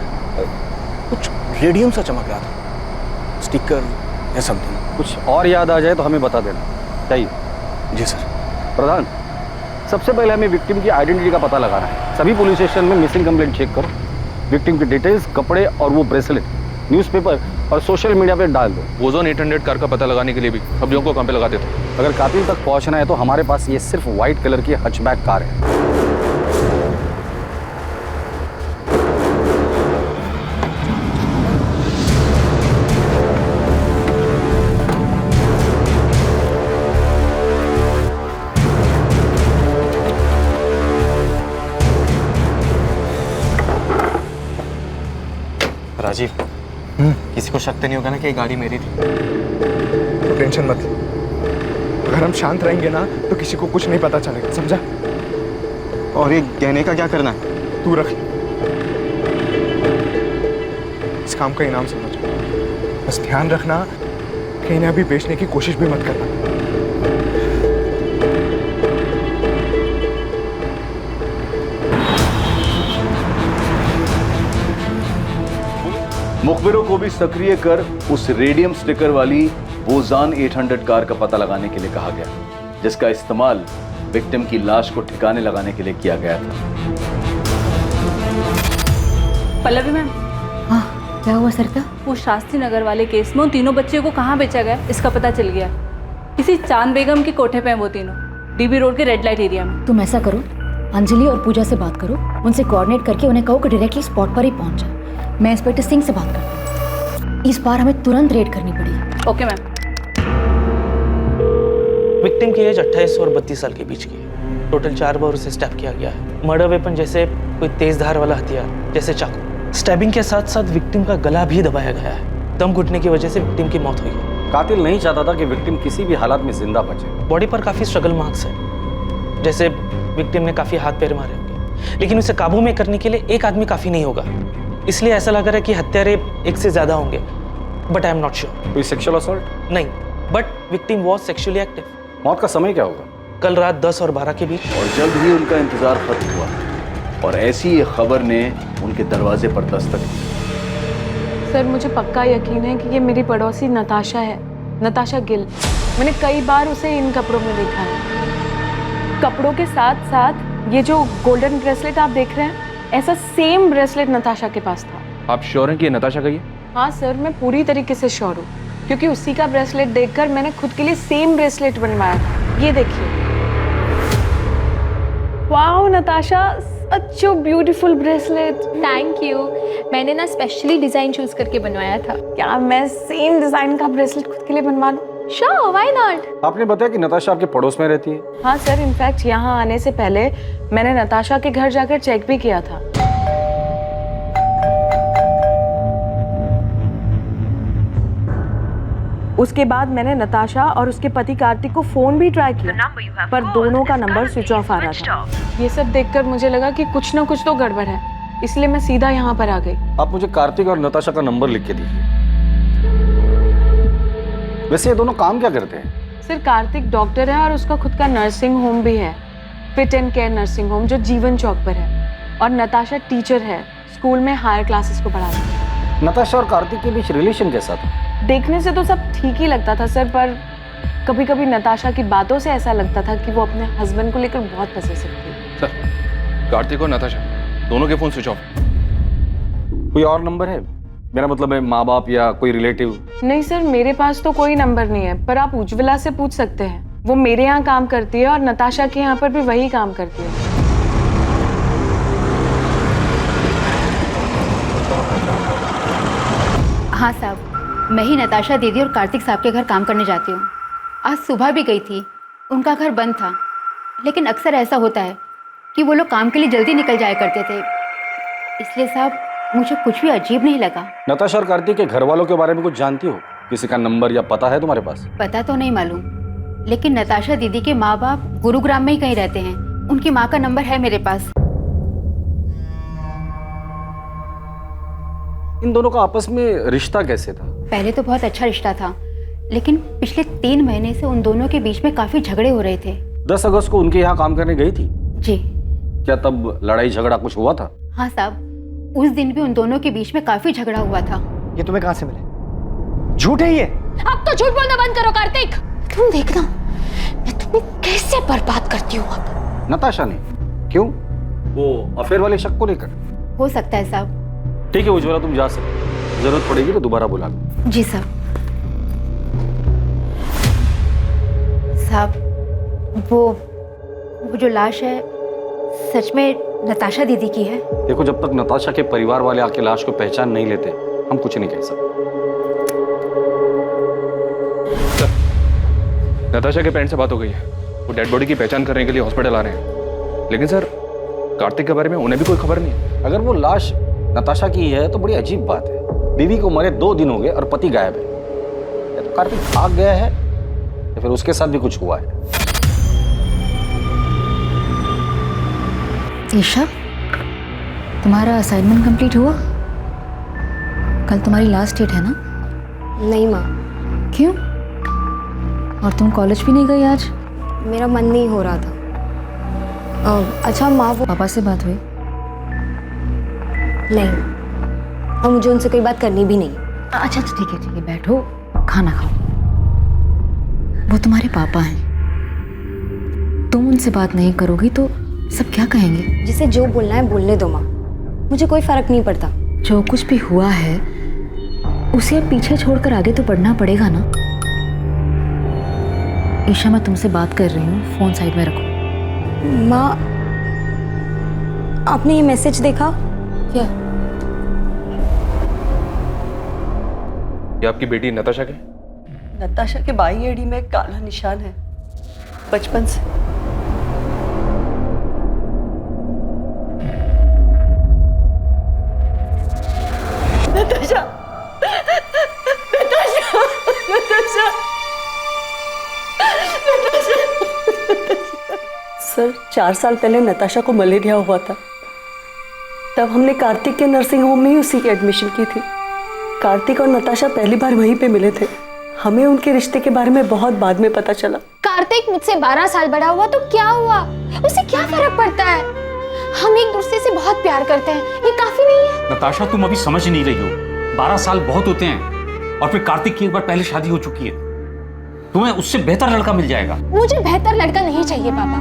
कुछ रेडियम सा चमक रहा था, स्टिकर या समथिंग। कुछ और याद आ जाए तो हमें बता देना। चाहिए? जी सर। प्रधान, सबसे पहले हमें विक्टिम की आइडेंटिटी का पता लगाना है। सभी पुलिस स्टेशन में मिसिंग कंप्लेंट चेक करो। विक्टिम की डिटेल्स, कपड़े और वो ब्रेसलेट न्यूज़पेपर और सोशल मीडिया पे डाल दो। वोजन 800 कार का पता लगाने के लिए भी सब्जियों को कहाँ पे लगाते थे? अगर कातिल तक पहुंचना है तो हमारे पास ये सिर्फ व्हाइट कलर की हचबैक कार है। राजीव, किसी को शक तो नहीं होगा ना कि ये गाड़ी मेरी थी? तो टेंशन मत ले। अगर हम शांत रहेंगे ना तो किसी को कुछ नहीं पता चलेगा, समझा? और ये गहने का क्या करना है? तू रख। इस काम का इनाम समझो। बस ध्यान रखना कि इन्हें अभी बेचने की कोशिश भी मत करना। मुखबिरों को भी सक्रिय कर उस रेडियम स्टिकर वाली वोजान 800 कार का पता लगाने के लिए कहा गया, जिसका इस्तेमाल विक्टिम की लाश को ठिकाने लगाने के लिए किया गया था। पल्लवी मैम, हाँ क्या हुआ सरिता? वो शास्त्री नगर वाले केस में उन तीनों बच्चियों को कहाँ बेचा गया इसका पता चल गया। किसी चांद बेगम के कोठे पे हैं वो तीनों, डीबी रोड के रेड लाइट एरिया में। तुम ऐसा करो, अंजलि और पूजा से बात करो, उनसे कोऑर्डिनेट करके उन्हें कहो कि डायरेक्टली स्पॉट पर ही पहुंच जाए। मैं इंस्पेक्टर सिंह से बात करती हूँ, इस बार हमें तुरंत रेड करनी पड़ी। Okay ma'am. विक्टिम की एज 28 और 32 साल के बीच की है। टोटल 4 बार उसे स्टैब किया गया है। मर्डर वेपन जैसे कोई तेज धार वाला हथियार जैसे चाकू। स्टैबिंग के साथ साथ विक्टिम का गला भी दबाया गया है। दम घुटने की वजह से विक्टिम की मौत हुई है। कातिल नहीं चाहता था कि विक्टिम किसी भी हालात में जिंदा बचे। बॉडी पर काफी स्ट्रगल मार्क्स है, जैसे विक्टिम ने काफी हाथ पैर मारे होंगे, लेकिन उसे काबू में करने के लिए एक आदमी काफी नहीं होगा। इसलिए ऐसा लग रहा है कि हत्यारे एक से ज्यादा होंगे, but I am not sure. कोई सेक्सुअल असॉल्ट? नहीं, but victim was sexually active. मौत का समय क्या होगा? कल रात 10 और 12 के बीच। और जल्द ही उनका इंतजार खत्म हुआ और ऐसी ये खबर ने उनके दरवाजे पर दस्तक दी। सर मुझे पक्का यकीन है कि ये मेरी पड़ोसी नताशा है, नताशा गिल। मैंने कई बार उसे इन कपड़ों में देखा है। कपड़ों के साथ साथ ये जो गोल्डन ब्रेसलेट आप देख रहे हैं, ऐसा सेम ब्रेसलेट नताशा के पास था। आप श्योर हैं कि ये नताशा का ही है? हाँ सर, मैं पूरी तरीके से श्योर हूँ, क्योंकि उसी का ब्रेसलेट देखकर मैंने खुद के लिए सेम ब्रेसलेट बनवाया था। ये देखिए। Wow Natasha, such a beautiful bracelet. Thank you. मैंने ना स्पेशली डिजाइन चूज करके बनवाया था। क्या मैं सेम डिजाइन का ब्रेसलेट खुद के लिए बनवा दूं? Sure, why not. आपने बताया कि नताशा आपके पड़ोस में रहती है? हाँ सर, इनफैक्ट यहाँ आने से पहले मैंने नताशा के घर जाकर चेक भी किया था। उसके बाद मैंने नताशा और उसके पति कार्तिक को फोन भी ट्राई किया, पर दोनों का नंबर स्विच ऑफ आ रहा था। ये सब देखकर मुझे लगा कि कुछ ना कुछ तो गड़बड़ है, इसलिए मैं सीधा यहाँ पर आ गई। आप मुझे कार्तिक और नताशा का नंबर लिख के दीजिए। वैसे ये दोनों काम क्या करते हैं? सर कार्तिक डॉक्टर है और उसका खुद का नर्सिंग होम भी है, fit and care nursing home, जो जीवन चौक पर है। और नताशा टीचर है, स्कूल में हायर क्लासेस को पढ़ाती है। नताशा और कार्तिक के बीच रिलेशन कैसा था? देखने से तो सब ठीक ही लगता था सर, पर कभी कभी नताशा की बातों से ऐसा लगता था कि वो अपने हस्बैंड को लेकर बहुत पसेसिव थी। सर, कार्तिक और नताशा दोनों के फोन स्विच ऑफ। कोई और नंबर है? मेरा मतलब है माँ बाप या कोई रिलेटिव? नहीं सर, मेरे पास तो कोई नंबर नहीं है, पर आप उज्ज्वला से पूछ सकते हैं। वो मेरे यहाँ काम करती है और नताशा के यहाँ पर भी वही काम करती है। हाँ साहब, मैं ही नताशा दीदी और कार्तिक साहब के घर काम करने जाती हूँ। आज सुबह भी गई थी, उनका घर बंद था, लेकिन अक्सर ऐसा होता है कि वो लोग काम के लिए जल्दी निकल जाया करते थे, इसलिए साहब मुझे कुछ भी अजीब नहीं लगा। नताशा और कार्तिक के घर वालों के बारे में कुछ जानती हो? किसी का नंबर या पता है तुम्हारे पास? पता तो नहीं मालूम, लेकिन नताशा दीदी के माँ बाप गुरुग्राम में ही कहीं रहते हैं। उनकी माँ का नंबर है मेरे पास। इन दोनों का आपस में रिश्ता कैसे था? पहले तो बहुत अच्छा रिश्ता था, लेकिन पिछले 3 महीने से उन दोनों के बीच में काफी झगड़े हो रहे थे। 10 अगस्त को उनके यहाँ काम करने गई थी? जी। क्या तब लड़ाई झगड़ा कुछ हुआ था? हाँ साहब, उस दिन भी उन दोनों के बीच में काफी झगड़ा हुआ था। ये तुम्हें कहाँ से मिले? झूठ है ये। अब तो झूठ बोलना बंद करो कार्तिक। तुम देखना मैं तुम्हें कैसे बर्बाद करती हूँ अब। नताशा ने? क्यों? वो अफेयर वाले शक को लेकर? हो सकता है साहब। ठीक है उज्ज्वला, तुम जा सकते, जरूरत पड़ेगी तो दोबारा बुला लो। जी साहब। साहब, वो जो लाश है सच में नताशा दीदी की है? देखो, जब तक नताशा के परिवार वाले आके लाश को पहचान नहीं लेते हम कुछ नहीं कह सकते। नताशा के पेरेंट्स से बात हो गई है, वो डेड बॉडी की पहचान करने के लिए हॉस्पिटल आ रहे हैं। लेकिन सर, कार्तिक के बारे में उन्हें भी कोई खबर नहीं है। अगर वो लाश नताशा की है तो बड़ी अजीब बात है। बीवी को मरे 2 दिन हो गए और पति गायब है। या तो कार्तिक भाग गया है या फिर उसके साथ भी कुछ हुआ है। ईशा, तुम्हारा असाइनमेंट कंप्लीट हुआ? कल तुम्हारी लास्ट डेट है ना? नहीं माँ, क्यों? और तुम कॉलेज भी नहीं गई आज? मेरा मन नहीं हो रहा था। अच्छा माँ, वो पापा से बात हुई? नहीं, और मुझे उनसे कोई बात करनी भी नहीं। अच्छा ठीक है बैठो, खाना खाओ। वो तुम्हारे पापा हैं, तुम उनसे बात नहीं करोगी तो सब क्या कहेंगे? जिसे जो बोलना है बोलने दो माँ, मुझे कोई फर्क नहीं पड़ता। जो कुछ भी हुआ है उसे अब पीछे छोड़कर आगे तो बढ़ना पड़ेगा ना। ईशा, मैं तुमसे बात कर रही हूँ, फोन साइड में रखो। माँ, आपने ये मैसेज देखा क्या? ये आपकी बेटी नताशा के? नताशा के बाई एड़ी में काला निशान है, बचपन से। नताशा, नताशा, नताशा, सर 4 साल पहले नताशा को मलेरिया हुआ था। तब हमने कार्तिक के नर्सिंग होम में ही उसी की एडमिशन की थी। कार्तिक और नताशा पहली बार वहीं पे मिले थे। हमें उनके रिश्ते के बारे में बहुत बाद में पता चला। कार्तिक मुझसे 12 साल बड़ा हुआ तो क्या हुआ, उसे क्या फर्क पड़ता है? हम एक दूसरे से बहुत प्यार करते हैं, ये काफी नहीं है? नताशा, तुम अभी समझ नहीं रही हो। 12 साल बहुत होते हैं, और फिर कार्तिक की एक बार पहले शादी हो चुकी है। तुम्हें उससे बेहतर लड़का मिल जाएगा। मुझे बेहतर लड़का नहीं चाहिए पापा,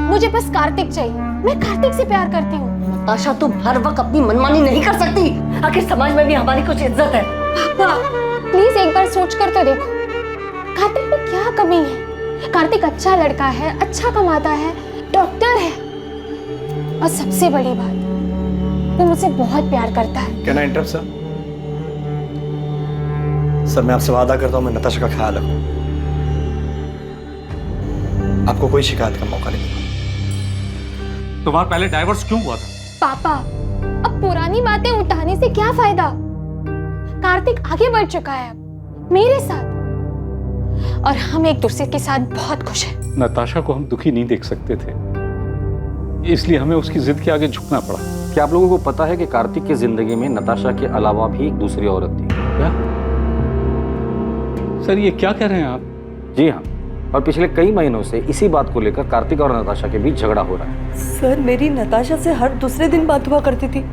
मुझे बस कार्तिक चाहिए। मैं कार्तिक से प्यार करती हूँ। नताशा, तुम हर वक्त अपनी मनमानी नहीं कर सकती। आखिर समाज में भी हमारी कुछ इज्जत है। पापा प्लीज एक बार सोच कर तो देखो, कार्तिक में क्या कमी है? कार्तिक अच्छा लड़का है, अच्छा कमाता है, डॉक्टर है, और सबसे बड़ी बात, वो मुझसे बहुत प्यार करता है। Can I interrupt sir? Sir, मैं आपसे वादा करता हूँ मैं नताशा का ख्याल रखूँ। आपको कोई शिकायत का मौका नहीं दूंगा। तुम्हारा पहले डाइवोर्स क्यों हुआ था? पापा, अब पुरानी बातें उठाने से क्या फायदा? कार्तिक आगे बढ़ चुका है अब मेरे साथ, और हम एक दूसरे के साथ बहुत खुश हैं। नताशा को हम दुखी नहीं देख सकते थे, इसलिए हमें उसकी जिद के आगे झुकना पड़ा। क्या आप लोगों को पता है कि कार्तिक की जिंदगी में नताशा के अलावा भी एक दूसरी औरत थी? क्या सर, ये क्या कह रहे हैं आप? जी हाँ, और पिछले कई महीनों से इसी बात को लेकर कार्तिक और नताशा के बीच झगड़ा हो रहा है। सर, मेरी नताशा से हर दूसरे दिन बात हुआ करती थी,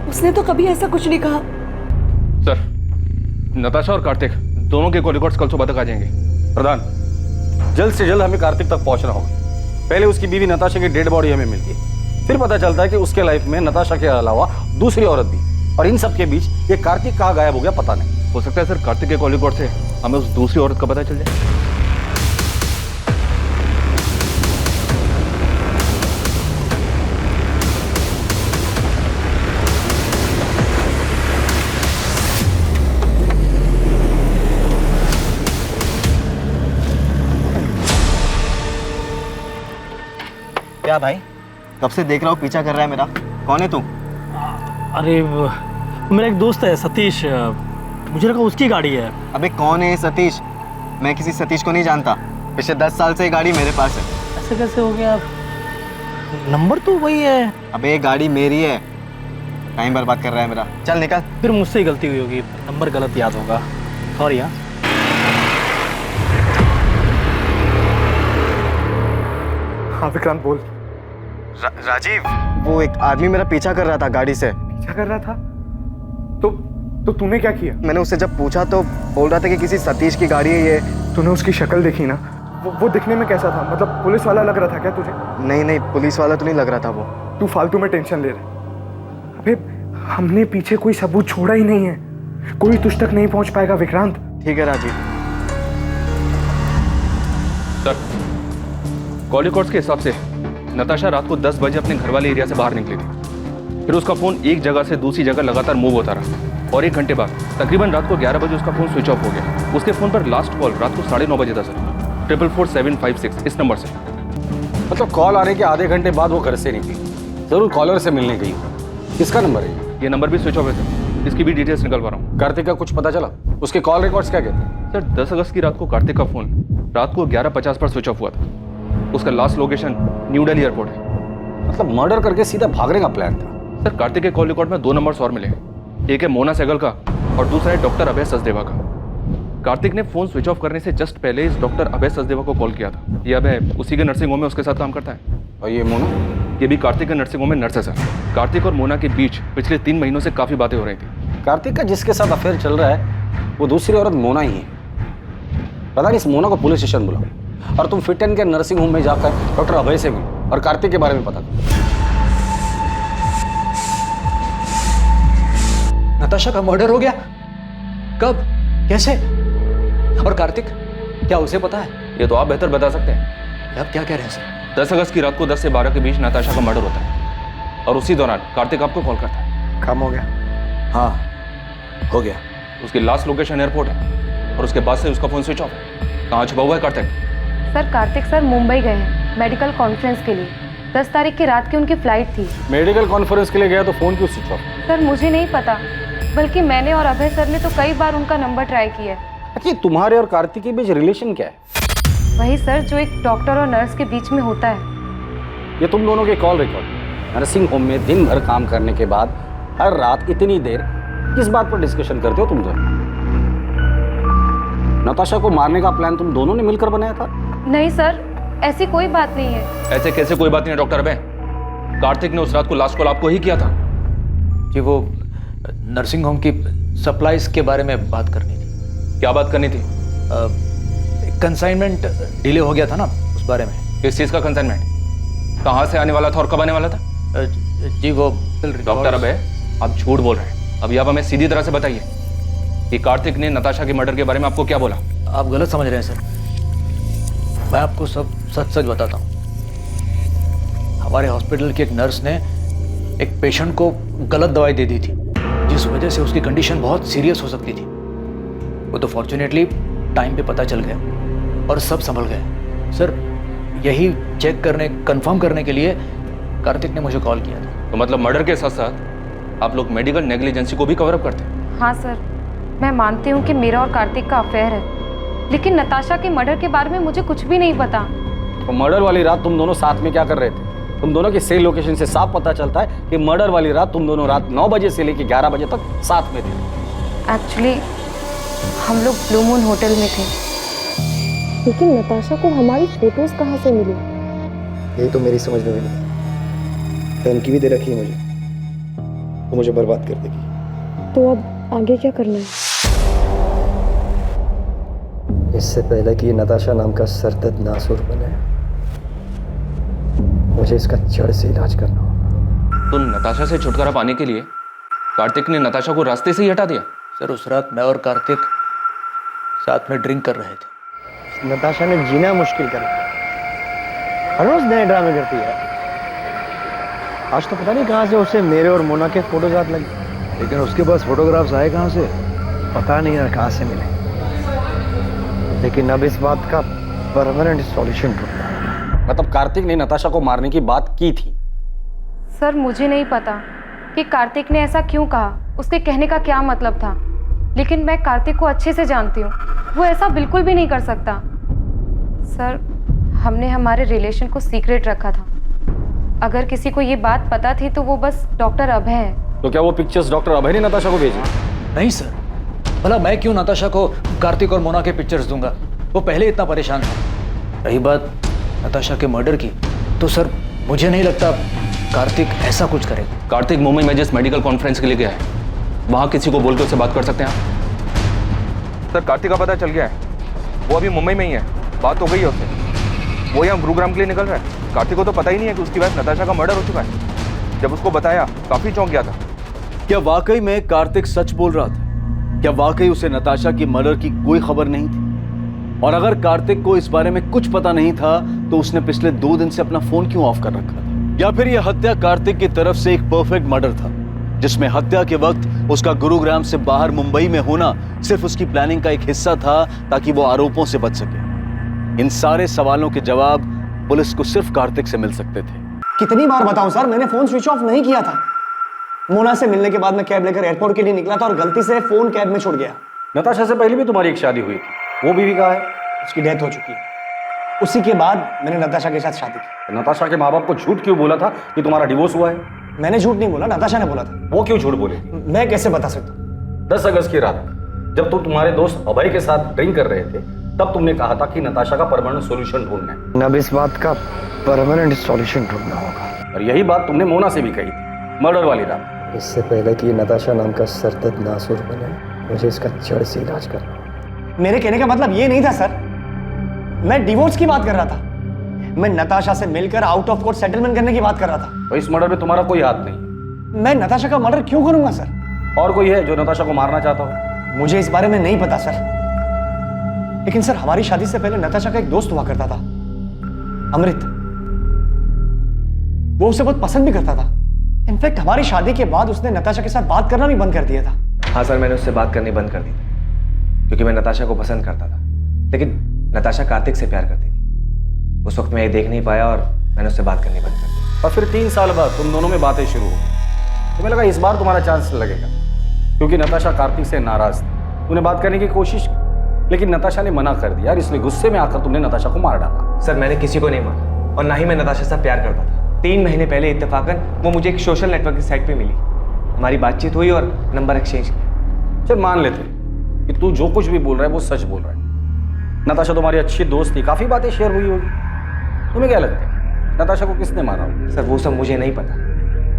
उसने तो कभी ऐसा कुछ नहीं कहा। सर, नताशा और कार्तिक दोनों के कॉल रिकॉर्ड्स कल सुबह तक आ जाएंगे। प्रधान, जल्द से जल्द हमें कार्तिक तक पहुंचना होगा। पहले उसकी बीवी नताशा की डेड बॉडी हमें मिलती है, फिर पता चलता है कि उसके लाइफ में नताशा के अलावा दूसरी औरत भी, और इन सब के बीच ये कार्तिक कहाँ गायब हो गया पता नहीं। हो सकता है सर कार्तिक के कॉल रिकॉर्ड से हमें उस दूसरी औरत का पता चल जाए। क्या भाई, कब से देख रहा हूँ पीछा कर रहा है मेरा। कौन है तू? अरे मेरा एक दोस्त है सतीश, मुझे लगा उसकी गाड़ी है। अबे कौन है सतीश? मैं किसी सतीश को नहीं जानता। पिछले 10 साल से ये गाड़ी मेरे पास है। ऐसे कैसे हो गया? नंबर तो वही है। अबे ये गाड़ी मेरी है, टाइम बर्बाद कर रहा है मेरा। चल निकल। फिर मुझसे ही गलती हुई होगी, नंबर गलत याद होगा, सॉरी। हाँ हाँ विक्रांत बोल। राजीव, वो एक आदमी मेरा पीछा कर रहा था गाड़ी से। पीछा कर रहा था? तो तूने क्या किया? मैंने उससे जब पूछा तो बोल रहा था कि किसी सतीश की गाड़ी है ये। तूने उसकी शक्ल देखी ना? वो दिखने में कैसा था? मतलब पुलिस वाला लग रहा था क्या तुझे? नहीं, पुलिस वाला तो नहीं लग रहा था वो। तू फालतू में टेंशन ले रहा। अबे हमने पीछे कोई सबूत छोड़ा ही नहीं है, कोई तुझ तक नहीं पहुंच पाएगा विक्रांत। ठीक है राजीव। सर, कॉल रिकॉर्ड्स के हिसाब से नताशा रात को 10 बजे अपने घर वाले एरिया से बाहर निकली थी। फिर उसका फोन एक जगह से दूसरी जगह लगातार मूव होता रहा, और 1 घंटे बाद तकरीबन रात को 11 बजे उसका फोन स्विच ऑफ हो गया। उसके फोन पर लास्ट कॉल रात को 9:30 बजे था सर, 44756 इस नंबर से। मतलब कॉल आने के आधे घंटे बाद वो घर से निकली, जरूर कॉलर से मिलने गई। किसका नंबर है? ये नंबर भी स्विच ऑफ है सर, इसकी भी डिटेल्स निकलवा रहा हूँ। कार्तिक का कुछ पता चला? उसके कॉल रिकॉर्ड्स क्या कहते हैं? सर 10 अगस्त की रात को कार्तिक का फोन रात को 11:50 पर स्विच ऑफ हुआ था। उसका last location new Delhi airport है। मतलब मर्डर करके सीधा भागने का प्लान था। सर कार्तिक के कॉल रिकॉर्ड में 2 नंबर्स और मिले, एक है मोना सहगल का और दूसरा है डॉक्टर अभय सचदेवा का। कार्तिक ने फोन स्विच ऑफ करने से जस्ट पहले इस डॉक्टर अभय सचदेवा को कॉल किया था। ये अभय उसी के नर्सिंग होम में उसके साथ काम करता है। और ये मोना? ये भी कार्तिक के नर्सिंग होम में नर्स है सर। कार्तिक और मोना के बीच पिछले 3 महीनों से काफी बातें हो रही थी। कार्तिक का जिसके साथ अफेयर चल रहा है वो दूसरी औरत मोना ही है। पता नहीं इस मोना को पुलिस स्टेशन बुलाओ और तुम फिट एंड के नर्सिंग होम में जाकर डॉक्टर अभय से मिलो और कार्तिक के बारे में पता करो। नताशा का मर्डर हो गया? कब? कैसे? और कार्तिक, क्या उसे पता है? ये तो आप बेहतर बता सकते हैं। आप क्या कह रहे हैं सर? 10 अगस्त की रात को 10 से 12 के बीच नताशा का मर्डर होता है और उसी दौरान कार्तिक आपको कॉल करता है। काम हो गया? हाँ, हो गया। उसकी लास्ट लोकेशन एयरपोर्ट है और उसके बाद से उसका फोन स्विच ऑफ है। कहाँ छुपा हुआ है कार्तिक? सर कार्तिक सर मुंबई गए हैं मेडिकल कॉन्फ्रेंस के लिए। 10 तारीख की रात की उनकी फ्लाइट थी। मेडिकल कॉन्फ्रेंस के लिए गया तो फोन क्यों स्विच ऑफ? सर मुझे नहीं पता, बल्कि मैंने और अभय सर ने तो कई बार उनका नंबर ट्राई किया है। अच्छा, तुम्हारे और कार्तिक के बीच रिलेशन क्या है? वही सर जो एक डॉक्टर और नर्स के बीच में होता है। ये तुम दोनों के कॉल रिकॉर्ड। नर्सिंग होम में दिन भर काम करने के बाद हर रात इतनी देर किस बात पर डिस्कशन करते हो तुम दोनों? नताशा को मारने का प्लान तुम दोनों ने मिलकर बनाया था? नहीं सर, ऐसी कोई बात नहीं है। ऐसे कैसे कोई बात नहीं है डॉक्टर अभय? कार्तिक ने उस रात को लास्ट कॉल आपको ही किया था। कि वो नर्सिंग होम की सप्लाईज के बारे में बात करनी थी। क्या बात करनी थी? कंसाइनमेंट डिले हो गया था ना, उस बारे में। किस चीज का कंसाइनमेंट? कहाँ से आने वाला था और कब आने वाला था? जी वो डॉक्टर अभय, आप झूठ बोल रहे हैं। अभी आप हमें सीधी तरह से बताइए कि कार्तिक ने नताशा के मर्डर के बारे में आपको क्या बोला? आप गलत समझ रहे हैं सर। मैं आपको सब सच सच बताता हूँ। हमारे हॉस्पिटल की एक नर्स ने एक पेशेंट को गलत दवाई दे दी थी, जिस वजह से उसकी कंडीशन बहुत सीरियस हो सकती थी। वो तो फॉर्चुनेटली टाइम पे पता चल गया और सब संभल गए। सर यही चेक करने, कंफर्म करने के लिए कार्तिक ने मुझे कॉल किया था। तो मतलब मर्डर के साथ साथ आप लोग मेडिकल नेग्लिजेंसी को भी कवर अप करते हैं? हाँ सर, मैं मानती हूँ कि मेरा और कार्तिक का अफेयर है, लेकिन नताशा के मर्डर के बारे में मुझे कुछ भी नहीं पता। तो मर्डर वाली रात तुम दोनों साथ में क्या कर रहे थे? तुम दोनों की सेल लोकेशन से साफ पता चलता है कि मर्डर वाली रात तुम दोनों रात 9 बजे से लेकर 11 बजे तक साथ में थे। एक्चुअली हम लोग ब्लू मून होटल में थे। लेकिन नताशा को हमारी फोटोज कहाँ से मिली? यही तो मेरी समझ में भी नहीं। धमकी भी दे रखी है मुझे, वो मुझे बर्बाद कर देगी। तो अब आगे क्या करना है? इससे पहले कि नताशा नाम का सरदर्द नासुर बने, मुझे इसका जड़ से इलाज करना होगा। तो नताशा से छुटकारा पाने के लिए कार्तिक ने नताशा को रास्ते से ही हटा दिया? सर उस रात मैं और कार्तिक साथ में ड्रिंक कर रहे थे। नताशा ने जीना मुश्किल कर दिया। हर रोज नए ड्रामे करती है। आज तो पता नहीं कहाँ से उसे मेरे और मोना के फोटोज हाथ लगे। लेकिन उसके पास फोटोग्राफ्स आए कहाँ से? पता नहीं यार कहाँ से मिले। लेकिन अब इस बात का परमानेंट सॉल्यूशन ढूंढना है। मतलब कार्तिक ने नताशा को मारने की बात की थी? सर मुझे नहीं पता कि कार्तिक ने ऐसा क्यों कहा, उसके कहने का क्या मतलब था, लेकिन मैं कार्तिक को अच्छे से जानती हूँ। वो ऐसा बिल्कुल भी नहीं कर सकता। सर हमने हमारे रिलेशन को सीक्रेट रखा था। अगर किसी को ये बात पता थी तो वो बस डॉक्टर अभय है। तो क्या वो पिक्चर्स डॉक्टर अभय ने नताशा को भेजी? नहीं सर, भला मैं क्यों नताशा को कार्तिक और मोना के पिक्चर्स दूंगा? वो पहले इतना परेशान था। रही बात नताशा के मर्डर की, तो सर मुझे नहीं लगता कार्तिक ऐसा कुछ करेगा। कार्तिक मुंबई में जिस मेडिकल कॉन्फ्रेंस के लिए गया है, वहाँ किसी को बोल के उससे बात कर सकते हैं आप? सर कार्तिक का पता चल गया है, वो अभी मुंबई में ही है। बात हो गई है उससे, वो यहाँ गुरुग्राम के लिए निकल रहा है। कार्तिक को तो पता ही नहीं है कि उसकी वाइफ नताशा का मर्डर हो चुका है। जब उसको बताया काफी चौंक गया था। क्या वाकई में कार्तिक सच बोल रहा था? क्या वाकई उसे नताशा की मर्डर की कोई खबर नहीं थी? और अगर कार्तिक को इस बारे में कुछ पता नहीं था तो उसने पिछले 2 दिन से अपना फोन क्यों ऑफ कर रखा था? या फिर यह हत्या कार्तिक की तरफ से एक परफेक्ट मर्डर था, जिसमें हत्या के वक्त उसका गुरुग्राम से बाहर मुंबई में होना सिर्फ उसकी प्लानिंग का एक हिस्सा था ताकि वो आरोपों से बच सके? इन सारे सवालों के जवाब पुलिस को सिर्फ कार्तिक से मिल सकते थे। कितनी बार बताऊं सर, मैंने फोन स्विच ऑफ नहीं किया था। मोना से मिलने के बाद मैं कैब लेकर एयरपोर्ट के लिए निकला था और गलती से फोन कैब में छूट गया। नताशा से पहले भी तुम्हारी एक शादी हुई थी, वो बीवी कहाँ है? उसकी डेथ हो चुकी है। उसी के बाद मैंने नताशा के साथ शादी की। नताशा के माँ बाप को झूठ क्यों बोला था कि तुम्हारा डिवोर्स हुआ है? मैंने झूठ नहीं बोला, नताशा ने बोला था। वो क्यों झूठ बोले? मैं कैसे बता सकता हूँ? 10 अगस्त की रात जब तुम तुम्हारे दोस्त अभय के साथ ड्रिंक कर रहे थे, तब तुमने कहा था कि नताशा का परमानेंट सॉल्यूशन ढूंढना है। अब इस बात का परमानेंट सॉल्यूशन ढूंढना होगा। और यही बात तुमने मोना से भी कही थी मर्डर वाली रात। इससे पहले कि नताशा नाम का सरदर्द नासुर बने, मुझे इसका जड़ से इलाज करना। मेरे कहने का मतलब ये नहीं था सर, मैं डिवोर्स की बात कर रहा था। मैं नताशा से मिलकर आउट ऑफ कोर्ट सेटलमेंट करने की बात कर रहा था। तो इस मर्डर में तुम्हारा कोई हाथ नहीं। मैं नताशा का मर्डर क्यों करूंगा सर? और कोई है जो नताशा को मारना चाहता हो? मुझे इस बारे में नहीं पता सर, लेकिन सर हमारी शादी से पहले नताशा का एक दोस्त हुआ करता था, अमृत। वो उसे बहुत पसंद भी करता था। इनफैक्ट हमारी शादी के बाद उसने नताशा के साथ बात करना भी बंद कर दिया था। हाँ सर, मैंने उससे बात करनी बंद कर दी थी क्योंकि मैं नताशा को पसंद करता था, लेकिन नताशा कार्तिक से प्यार करती थी। उस वक्त मैं ये देख नहीं पाया और मैंने उससे बात करनी बंद कर दी। और फिर 3 साल बाद तुम दोनों में बातें शुरू हो गई। तुम्हें लगा इस बार तुम्हारा चांस लगेगा, क्योंकि नताशा कार्तिक से नाराज थी। तूने बात करने की कोशिश की, लेकिन नताशा ने मना कर दिया और इसलिए गुस्से में आकर तुमने नताशा को मार डाला। सर मैंने किसी को नहीं मारा और ना ही मैं नताशा से प्यार करता था। 3 महीने पहले इत्तेफाकन वो मुझे एक सोशल नेटवर्क की साइट पे मिली। हमारी बातचीत हुई और नंबर एक्सचेंज किया। चल मान लेते कि तू जो कुछ भी बोल रहा है वो सच बोल रहा है। नताशा तुम्हारी अच्छी दोस्त थी, काफी बातें शेयर हुई होगी। तुम्हें क्या लगता है नताशा को किसने मारा होगा? सर वो सब मुझे नहीं पता,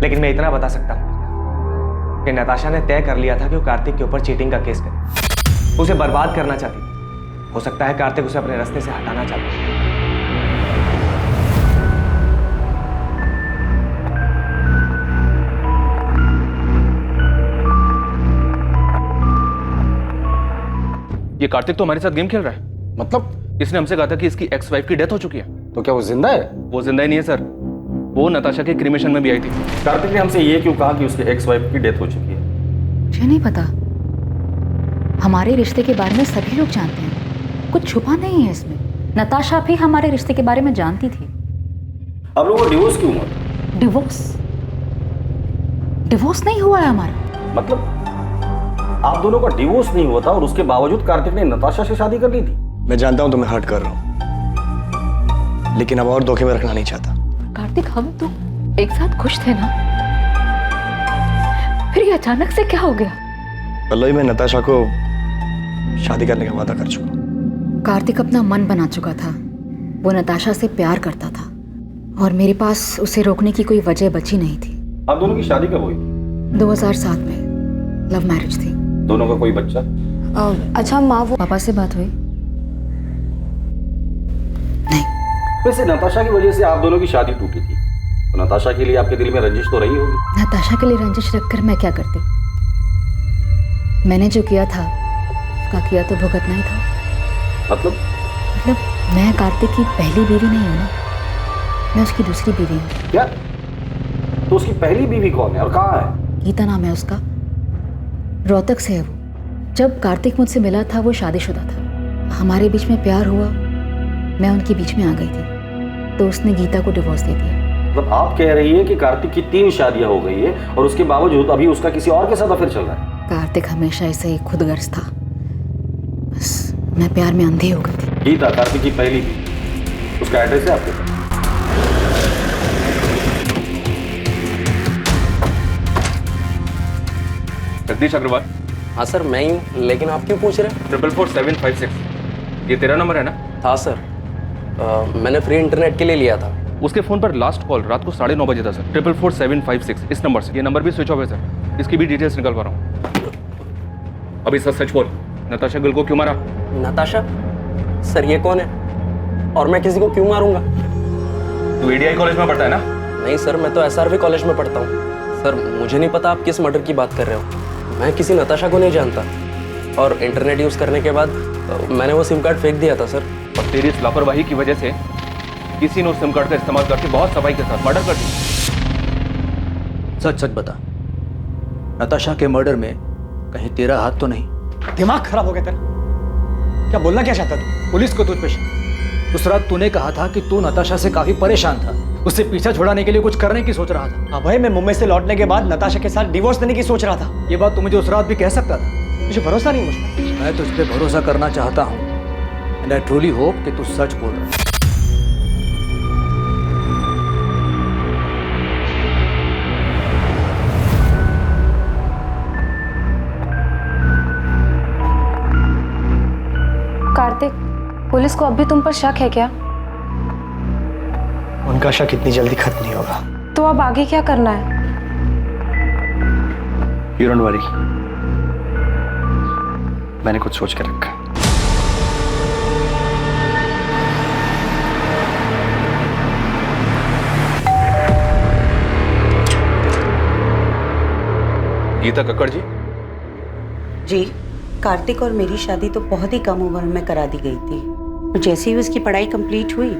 लेकिन मैं इतना बता सकता हूँ कि नताशा ने तय कर लिया था कि वो कार्तिक के ऊपर चीटिंग का केस करे। उसे बर्बाद करना चाहती थी। हो सकता है कार्तिक उसे अपने रास्ते से हटाना चाहता है। ये कार्तिक तो हमारे साथ गेम खेल रहा है। मतलब? इसने हमसे कहा था कि इसकी एक्स वाइफ की डेथ हो चुकी है। तो क्या वो जिंदा है? वो जिंदा ही नहीं है सर, वो नताशा के क्रिमेशन में भी आई थी। कार्तिक ने हमसे ये क्यों कहा कि उसके एक्स वाइफ की डेथ हो चुकी है? मुझे नहीं पता। हमारे रिश्ते के बारे में सभी लोग जानते हैं, कुछ छुपा नहीं है इसमें। नताशा भी हमारे रिश्ते के बारे में जानती थी। अब लोगों को डिवोर्स क्यों हुआ? डिवोर्स नहीं हुआ है हमारा। मतलब आप दोनों का डिवोर्स नहीं हुआ था और उसके बावजूद कार्तिक ने नताशा से शादी कर ली थी। मैं जानता हूं तुम्हें हर्ट कर रहा हूं, लेकिन अब और धोखे में रखना नहीं चाहता। कार्तिक हम तो एक साथ खुश थे ना, फिर ये अचानक से क्या हो गया? पल्लवी, मैं नताशा को शादी करने का वादा कर चुका हूं। कार्तिक अपना मन बना चुका था। वो नताशा से प्यार करता था और मेरे पास उसे रोकने की कोई वजह बची नहीं थी। आप दोनों की शादी कब हुई थी? 2007 में लव मैरिज थी। दोनों का कोई बच्चा? अच्छा माँ, वो पापा से बात हुई? वैसे नताशा की वजह से आप दोनों की शादी टूटी थी, तो नताशा के लिए आपके दिल में रंजिश तो रही होगी। नताशा के लिए रंजिश रखकर मैं क्या करती? मैंने जो किया था उसका किया तो भुगतना ही था। मतलब मैं कार्तिक की पहली बीवी नहीं हूँ ना, मैं उसकी दूसरी बीवी हूँ। क्या? तो उसकी पहली बीवी कौन है और कहाँ है? गीता नाम है उसका, रोहतक से है वो। जब कार्तिक मुझसे मिला था वो शादीशुदा था। हमारे बीच में प्यार हुआ, मैं उनके बीच में आ गई थी, तो उसने गीता को डिवोर्स दे दिया। मतलब आप कह रही है कि कार्तिक की 3 शादियां हो गई है और उसके बावजूद अभी उसका किसी और के साथ अफेयर चल रहा है? कार्तिक हमेशा ऐसे ही खुदगर्ज था, बस मैं प्यार में अंधी हो गई थी। गीता कार्तिक की पहली बीवी, उसका एड्रेस है आपके पास? जगदीश अग्रवाल। हाँ सर मैं ही हूँ, लेकिन आप क्यों पूछ रहे हैं? 444756 ये तेरा नंबर है ना? हाँ सर, मैंने फ्री इंटरनेट के लिए लिया था। उसके फोन पर लास्ट कॉल रात को 9:30 बजे था सर। 444756 इस नंबर से। ये नंबर भी स्विच ऑफ है सर, इसकी भी डिटेल्स निकलवा रहा हूँ। अभी सच सच बोल, नताशा गिल को क्यों मारा? नताशा? सर ये कौन है और मैं किसी को क्यों मारूंगा? तू एडीआई कॉलेज में पढ़ता है ना? नहीं सर, मैं तो एसआरवी कॉलेज में पढ़ता हूँ। सर मुझे नहीं पता आप किस मर्डर की बात कर रहे हो। मैं किसी नताशा को नहीं जानता और इंटरनेट यूज़ करने के बाद मैंने वो सिम कार्ड फेंक दिया था सर। और तेरी इस लापरवाही की वजह से किसी ने उस सिम कार्ड का इस्तेमाल करके बहुत सफाई के साथ मर्डर कर दिया। सच सच बता, नताशा के मर्डर में कहीं तेरा हाथ तो नहीं? दिमाग खराब हो गया तेरा? क्या बोलना क्या चाहता तू? पुलिस को तुझ पे शक। उस रात तूने कहा था कि तू नताशा से काफी परेशान था, उससे पीछा छुड़ाने के लिए कुछ करने की सोच रहा था। अभय, मैं मुंबई से लौटने के बाद नताशा के साथ डिवोर्स देने की सोच रहा था। ये बात तू मुझे उस रात भी कह सकता था। मुझे भरोसा नहीं मुझ पर। मैं तुझ पे भरोसा करना चाहता हूँ एंड आई ट्रूली होप कि तू सच बोल रहा है। पुलिस को अब भी तुम पर शक है क्या? उनका शक इतनी जल्दी खत्म नहीं होगा। तो अब आगे क्या करना है? You don't worry, मैंने कुछ सोच कर रखा है। गीता कक्कड़ जी। जी, कार्तिक और मेरी शादी तो बहुत ही कम उम्र में करा दी गई थी और जैसे ही उसकी पढ़ाई कंप्लीट हुई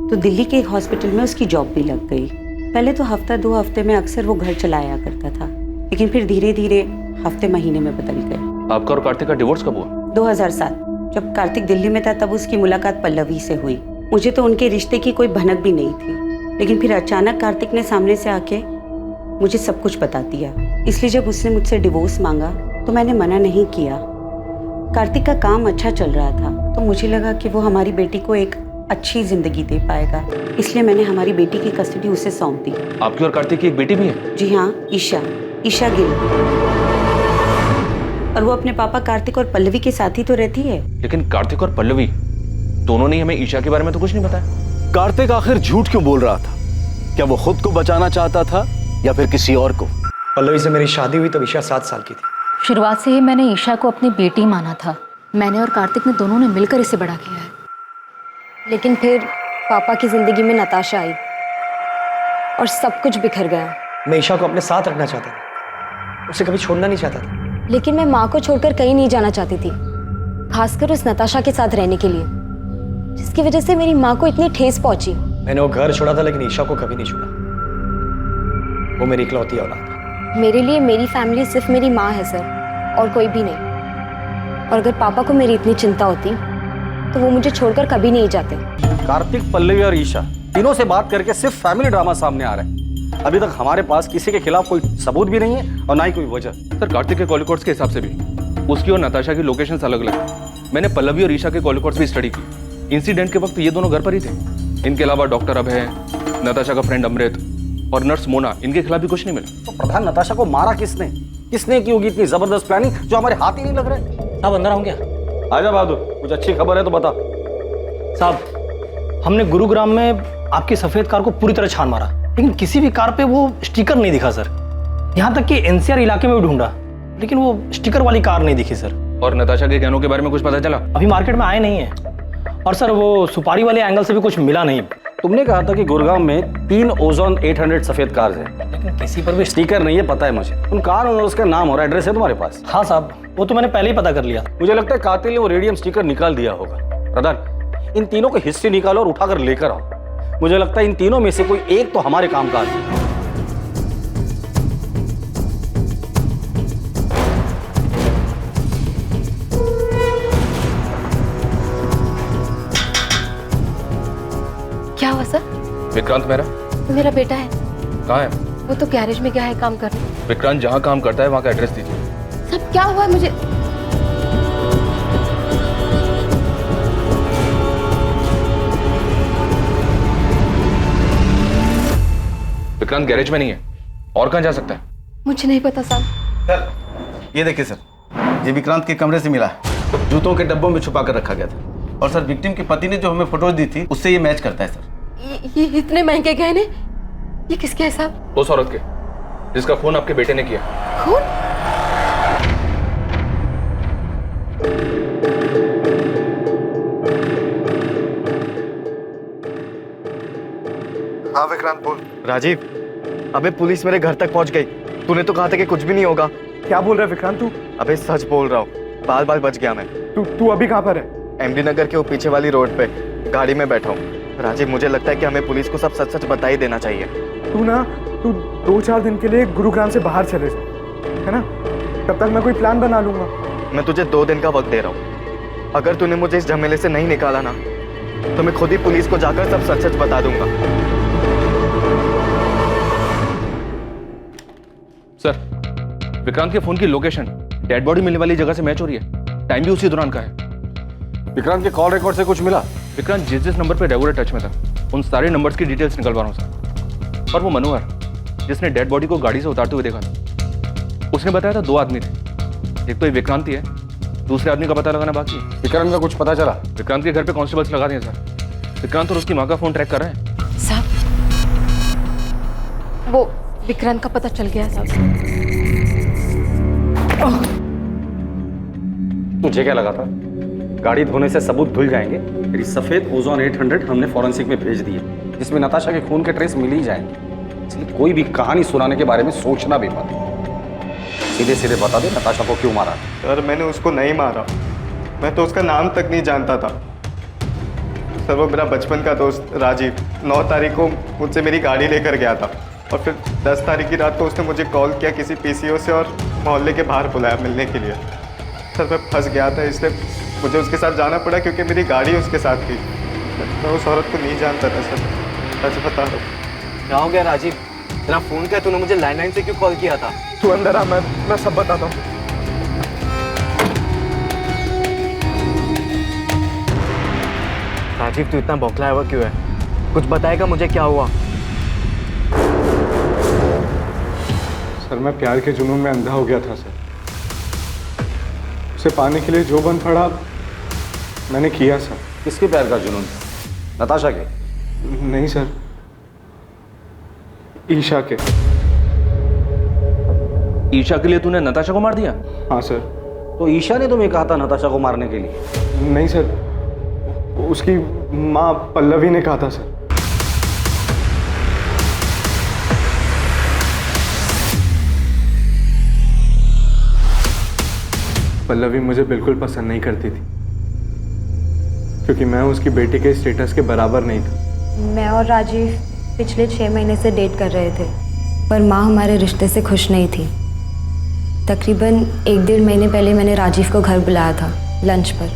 तो दिल्ली के एक हॉस्पिटल में उसकी जॉब भी लग गई। पहले तो हफ्ता 2 हफ्ते में अक्सर वो घर चला आया करता था, लेकिन फिर धीरे धीरे हफ्ते महीने में बदल गए। आपका और कार्तिक का डिवोर्स कब हुआ? 2007 जब कार्तिक दिल्ली में था तब उसकी मुलाकात पल्लवी से हुई। मुझे तो उनके रिश्ते की कोई भनक भी नहीं थी, लेकिन फिर अचानक कार्तिक ने सामने से आके मुझे सब कुछ बता दिया। इसलिए जब उसने मुझसे डिवोर्स मांगा तो मैंने मना नहीं किया। कार्तिक का काम अच्छा चल रहा था तो मुझे लगा कि वो हमारी बेटी को एक अच्छी जिंदगी दे पाएगा, इसलिए मैंने हमारी बेटी की कस्टडी उसे सौंप दी। आपकी और कार्तिक की एक बेटी भी है? जी हाँ, ईशा गिल। और वो अपने पापा कार्तिक और पल्लवी के साथ ही तो रहती है। लेकिन कार्तिक और पल्लवी दोनों ने हमें ईशा के बारे में तो कुछ नहीं बताया। कार्तिक आखिर झूठ क्यों बोल रहा था? क्या वो खुद को बचाना चाहता था या फिर किसी और को? पल्लवी से मेरी शादी हुई तब ईशा 7 साल की थी। शुरुआत से ही मैंने ईशा को अपनी बेटी माना था। मैंने और कार्तिक ने दोनों ने मिलकर इसे बड़ा किया है। लेकिन फिर पापा की जिंदगी में नताशा आई और सब कुछ बिखर गया। मैं ईशा को अपने साथ रखना चाहता था, उसे कभी छोड़ना नहीं चाहता था। लेकिन मैं माँ को छोड़कर कहीं नहीं जाना चाहती थी, खासकर उस नताशा के साथ रहने के लिए, जिसकी वजह से मेरी माँ को इतनी ठेस पहुंची। मैंने वो घर छोड़ा था लेकिन ईशा को कभी नहीं छोड़ा। वो मेरी इकलौती औलाद है। मेरे लिए मेरी फैमिली सिर्फ मेरी माँ है सर, और कोई भी नहीं। और अगर पापा को मेरी इतनी चिंता होती तो वो मुझे छोड़कर कभी नहीं जाते। कार्तिक, पल्लवी और ईशा तीनों से बात करके सिर्फ फैमिली ड्रामा सामने आ रहा है। अभी तक हमारे पास किसी के खिलाफ कोई सबूत भी नहीं है और ना ही कोई वजह। सर, कार्तिक के कॉल रिकॉर्ड्स के हिसाब से भी उसकी और नताशा की लोकेशंस अलग अलग है। मैंने पल्लवी और ईशा के कॉल रिकॉर्ड्स भी स्टडी की। इंसिडेंट के वक्त ये दोनों घर पर ही थे। इनके अलावा डॉक्टर अभय, नताशा का फ्रेंड अमृत और नर्स मोना, इनके खिलाफ भी कुछ नहीं मिला। तो प्रधान, नताशा को मारा किसने? किसने की होगी इतनी जबरदस्त प्लानिंग जो हमारे हाथ ही नहीं लग रहे? साहब अंदर आऊं क्या? आजा बहादुर, कुछ अच्छी खबर है तो बता। साहब, हमने गुरुग्राम में आपकी सफेद कार को पूरी तरह छान मारा, लेकिन किसी भी कार पे वो स्टिकर नहीं दिखा सर। यहाँ तक कि एनसीआर इलाके में भी ढूंढा, लेकिन वो स्टिकर वाली कार नहीं दिखी सर। और नताशा के गहनों के बारे में कुछ पता चला? अभी मार्केट में आए नहीं है। और सर, वो सुपारी वाले एंगल से भी कुछ मिला नहीं। तुमने कहा था कि गुड़गांव में 3 ओजोन 800 सफेद कार्स हैं, लेकिन किसी पर भी स्टिकर नहीं है, पता है मुझे। उन कार ओनर्स का नाम और एड्रेस है तुम्हारे पास? हाँ साहब, वो तो मैंने पहले ही पता कर लिया। मुझे लगता है कातिल ने वो रेडियम स्टिकर निकाल दिया होगा। प्रधान, इन तीनों की हिस्ट्री निकालो और उठाकर लेकर आओ। मुझे लगता है इन तीनों में से कोई एक तो हमारे काम का आदमी है। क्या हुआ सर? विक्रांत मेरा बेटा है। कहाँ है? वो तो गैरेज में गया है काम करने। विक्रांत जहाँ काम करता है वहाँ का एड्रेस दीजिए। सब क्या हुआ है मुझे? विक्रांत गैरेज में नहीं है, और कहाँ जा सकता है? मुझे नहीं पता साहब। सर, ये देखिए सर, ये विक्रांत के कमरे से मिला है। जूतों के डब्बों में छुपा कर रखा गया था। और सर, विक्टिम के पति ने जो हमें फोटोज दी थी उससे ये मैच करता है सर। ये इतने महंगे गहने, ये किसके है साहब? उस औरत के जिसका खून आपके बेटे ने किया। खून? हाँ विक्रांत बोल। राजीव, अबे पुलिस मेरे घर तक पहुंच गई। तूने तो कहा था कि कुछ भी नहीं होगा। क्या बोल रहा है विक्रांत तू? अबे सच बोल रहा हूँ, बाल बाल बच गया मैं। तू अभी कहाँ पर है? एमडी नगर के वो पीछे वाली रोड पे गाड़ी में बैठा हूँ। राजीव, मुझे लगता है कि हमें पुलिस को सब सच सच बता ही देना चाहिए। तू 2-4 दिन के लिए गुरुग्राम से बाहर चले जा, है ना? तब तक मैं कोई प्लान बना लूंगा। मैं तुझे 2 दिन का वक्त दे रहा हूँ। अगर तूने मुझे इस झमेले से नहीं निकाला ना, तो मैं खुद ही पुलिस को जाकर सब सच सच बता दूंगा। सर, विक्रांत के फोन की लोकेशन डेड बॉडी मिलने वाली जगह से मैच हो रही है। टाइम भी उसी दौरान का है। विक्रांत के कॉल रिकॉर्ड से कुछ मिला? विक्रांत जिस नंबर पे रेगुलर टच में था, उन सारे नंबर्स की डिटेल्स निकलवा रहा हूँ सर। और वो मनोहर, जिसने डेड बॉडी को गाड़ी से उतारते हुए देखा था, उसने बताया था 2 आदमी थे। एक तो ये विक्रांति है दूसरे आदमी का पता लगाना बाकी है। विक्रांत का कुछ पता चला? विक्रांत के घर पे कांस्टेबल्स लगा दिए सर। विक्रांत और उसकी माँ का फोन ट्रैक कर रहे हैं। साहब, वो विक्रांत का पता चल गया साहब। मुझे क्या लगा था गाड़ी धोने से सबूत धुल जाएंगे। फिर सफेद ओजोन 800 हमने फॉरेंसिक में भेज दिए, जिसमें नताशा के खून के ट्रेस मिल ही जाएंगे। इसलिए कोई भी कहानी सुनाने के बारे में सोचना भी मत। सीधे सीधे बता दे नताशा को क्यों मारा। सर मैंने उसको नहीं मारा, मैं तो उसका नाम तक नहीं जानता था। सर वो मेरा बचपन का दोस्त राजीव 9 तारीख को मुझसे मेरी गाड़ी लेकर गया था और फिर 10 तारीख की रात को उसने मुझे कॉल किया किसी पीसीओ से और मोहल्ले के बाहर बुलाया मिलने के लिए। सर मैं फंस गया था, इसलिए मुझे उसके साथ जाना पड़ा क्योंकि मेरी गाड़ी उसके साथ थी। मैं उस औरत को नहीं जानता था सर, सच बता रहा हूँ। क्या हो गया राजीव? तेरा फोन क्या, तूने मुझे लैंडलाइन से क्यों कॉल किया था? तू अंदर आ, मैं सब बताता हूँ। राजीव तू इतना बौखलाया हुआ क्यों है? कुछ बताएगा मुझे क्या हुआ? सर मैं प्यार के जुनून में अंधा हो गया था सर। उसे पाने के लिए जो बन पड़ा मैंने किया सर। किसके प्यार का जुनून था? नताशा के? नहीं सर, ईशा के। ईशा के लिए तूने नताशा को मार दिया? हाँ सर। तो ईशा ने तुम्हें कहा था नताशा को मारने के लिए? नहीं सर, उसकी माँ पल्लवी ने कहा था सर। पल्लवी मुझे बिल्कुल पसंद नहीं करती थी क्योंकि मैं उसकी बेटी के स्टेटस के बराबर नहीं था। मैं और राजीव पिछले 6 महीने से डेट कर रहे थे, पर माँ हमारे रिश्ते से खुश नहीं थी। तकरीबन 1-1.5 महीने पहले मैंने राजीव को घर बुलाया था लंच पर,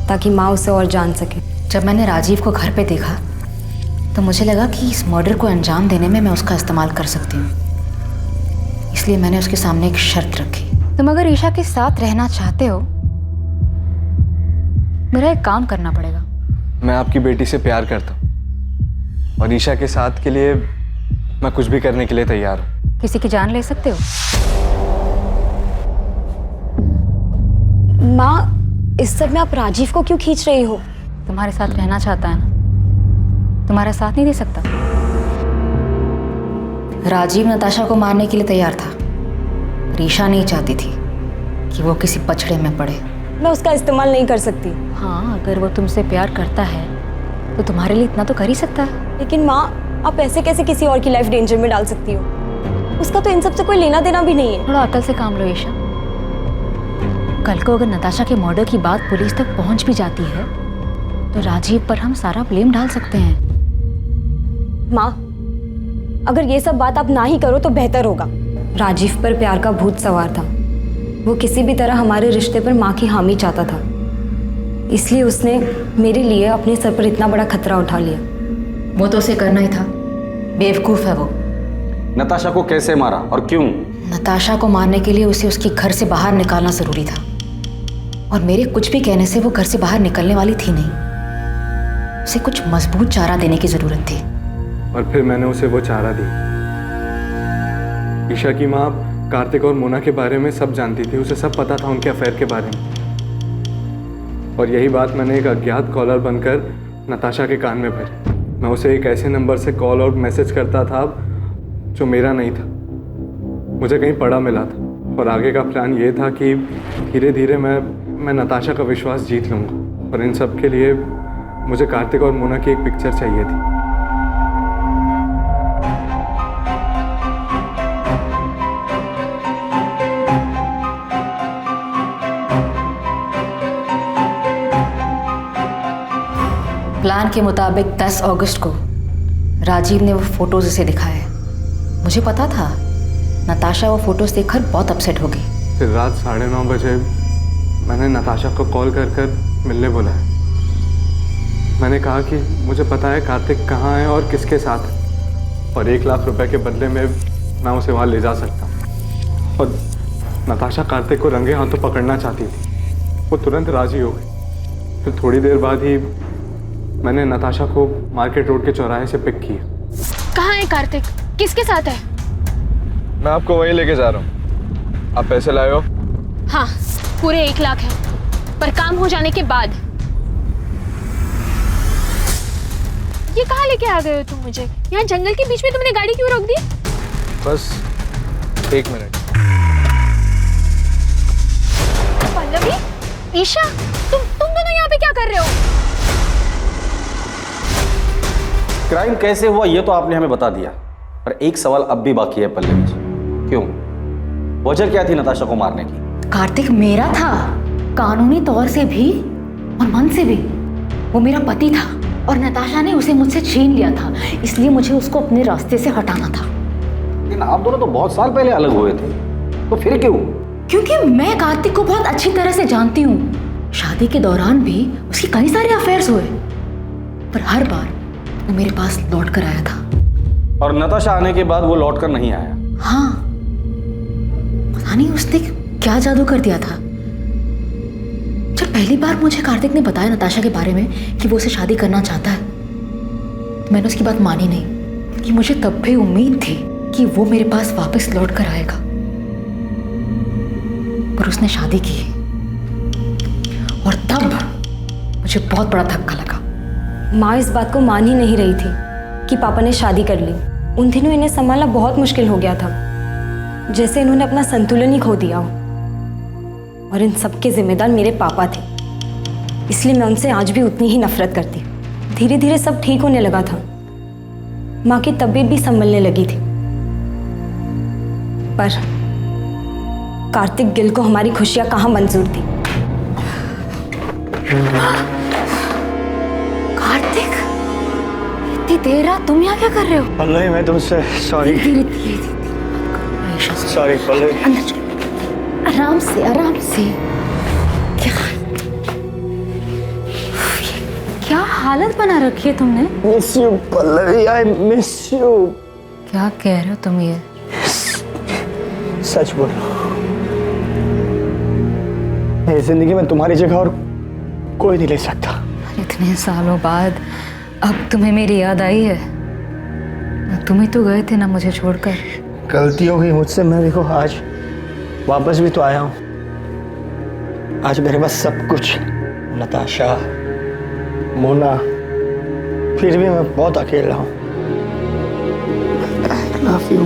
ताकि माँ उसे और जान सके। जब मैंने राजीव को घर पे देखा तो मुझे लगा कि इस मर्डर को अंजाम देने में मैं उसका इस्तेमाल कर सकती हूँ। इसलिए मैंने उसके सामने एक शर्त रखी। तुम अगर ईशा के साथ रहना चाहते हो, मेरा एक काम करना पड़ेगा। मैं आपकी बेटी से प्यार करता हूँ और ईशा के साथ के लिए मैं कुछ भी करने के लिए तैयार हूँ। किसी की जान ले सकते हो? माँ, इस सब में आप राजीव को क्यों खींच रही हो? तुम्हारे साथ रहना चाहता है ना, तुम्हारा साथ नहीं दे सकता। राजीव नताशा को मारने के लिए तैयार था, ईशा नहीं चाहती थी कि वो किसी पछड़े में पड़े। मैं उसका इस्तेमाल नहीं कर सकती। हाँ, अगर वो तुमसे प्यार करता है तो तुम्हारे लिए इतना तो कर ही सकता है। लेकिन माँ, आप ऐसे कैसे किसी और की लाइफ डेंजर में डाल सकती हो? उसका तो इन सब से कोई लेना देना भी नहीं है। थोड़ा अकल से काम लो ईशा। कल को अगर नताशा के मर्डर की बात पुलिस तक पहुंच भी जाती है तो राजीव पर हम सारा ब्लेम डाल सकते हैं। माँ, अगर ये सब बात आप ना ही करो तो बेहतर होगा। राजीव पर प्यार का भूत सवार था। वो किसी भी तरह हमारे रिश्ते पर माँ की हामी चाहता था, इसलिए उसने मेरे लिए अपने सर पर इतना बड़ा खतरा उठा लिया। वो तो उसे करना ही था, बेवकूफ़ है वो। नताशा को कैसे मारा और क्यों? नताशा को मारने के लिए उसे उसके घर से बाहर निकालना ज़रूरी था और मेरे कुछ भी कहने से वो घर से बाहर निकलने वाली थी नहीं। उसे कुछ मजबूत चारा देने की ज़रूरत थी और फिर मैंने उसे वो चारा दी। ईशा की माँ कार्तिक और मोना के बारे में सब जानती थी, उसे सब पता था उनके अफेयर के बारे में। और यही बात मैंने एक अज्ञात कॉलर बनकर नताशा के कान में भरी। मैं उसे एक ऐसे नंबर से कॉल और मैसेज करता था जो मेरा नहीं था, मुझे कहीं पड़ा मिला था। और आगे का प्लान ये था कि धीरे धीरे मैं नताशा का विश्वास जीत लूँगा। और इन सब के लिए मुझे कार्तिक और मोना की एक पिक्चर चाहिए थी। प्लान के मुताबिक 10 अगस्त को राजीव ने वो फोटोज उसे दिखाए। मुझे पता था नताशा वो फोटोज देखकर बहुत अपसेट होगी। फिर रात 9:30 बजे मैंने नताशा को कॉल कर मिलने बुलाया। मैंने कहा कि मुझे पता है कार्तिक कहाँ है और किसके साथ है और 1 लाख रुपए के बदले में मैं उसे वहाँ ले जा सकता हूँ। और नताशा कार्तिक को रंगे हाथों पकड़ना चाहती थी। वो तुरंत राजी हो गई। फिर थोड़ी देर बाद ही मैंने नताशा को मार्केट रोड के चौराहे से पिक किया। कहाँ है कार्तिक? किसके साथ है? मैं आपको वहीं लेके जा रहा हूँ। आप पैसे लाए हो? हाँ, पूरे 1 लाख है, पर काम हो जाने के बाद। ये कहाँ लेके आ गए हो तुम मुझे? यहाँ जंगल के बीच में तुमने गाड़ी क्यों रोक दी? बस 1 मिनट। पल्लवी, ईशा, तुम दोनों यहाँ पे क्या कर रहे हो? क्राइम कैसे हुआ ये तो आपने हमें बता दिया, पर एक सवाल अब भी बाकी है पल्लवी जी। क्यों? वजह क्या थी नताशा को मारने की? कार्तिक मेरा था, कानूनी तौर से भी और मन से भी। वो मेरा पति था और नताशा ने उसे मुझसे छीन लिया था, इसलिए मुझे उसको अपने रास्ते से हटाना था। लेकिन आप दोनों तो बहुत साल पहले अलग हुए थे, तो फिर क्यों? क्योंकि मैं कार्तिक को बहुत अच्छी तरह से जानती हूँ। शादी के दौरान भी उसके कई सारे अफेयर्स हुए, पर हर बार वो मेरे पास लौट कर आया था। और नताशा आने के बाद वो लौट कर नहीं आया? हाँ, पता नहीं उसने क्या जादू कर दिया था। जब पहली बार मुझे कार्तिक ने बताया नताशा के बारे में कि वो उसे शादी करना चाहता है, तो मैंने उसकी बात मानी नहीं। कि मुझे तब भी उम्मीद थी कि वो मेरे पास वापस लौट कर आएगा, पर उसने शादी की और तब मुझे बहुत बड़ा धक्का लगा। माँ इस बात को मान ही नहीं रही थी कि पापा ने शादी कर ली। उन दिनों इन्हें संभालना बहुत मुश्किल हो गया था, जैसे इन्होंने अपना संतुलन ही खो दिया हो। और इन सब के जिम्मेदार मेरे पापा थे, इसलिए मैं उनसे आज भी उतनी ही नफरत करती। धीरे धीरे सब ठीक होने लगा था, माँ की तबीयत भी संभलने लगी थी, पर कार्तिक गिल को हमारी खुशियां कहाँ मंजूर थी। कार्तिक, इतनी देर रात तुम यहाँ क्या कर रहे हो? पल्लवी, मैं तुमसे सॉरी। सॉरी पल्लवी। अंदर आराम से, आराम से। क्या हालत बना रखी है तुमने? Miss you Pallavi, I miss you. क्या कह रहे हो तुम ये? सच बोलो, मेरी जिंदगी में तुम्हारी जगह और कोई नहीं ले सकता। इतने सालों बाद अब तुम्हें मेरी याद आई है? तुम ही तो गए थे ना मुझे छोड़कर। गलती हो गई मुझसे, मैं देखो आज वापस भी तो आया हूँ। आज मेरे पास सब कुछ, नताशा, मोना, फिर भी मैं बहुत अकेला हूँ। I love you,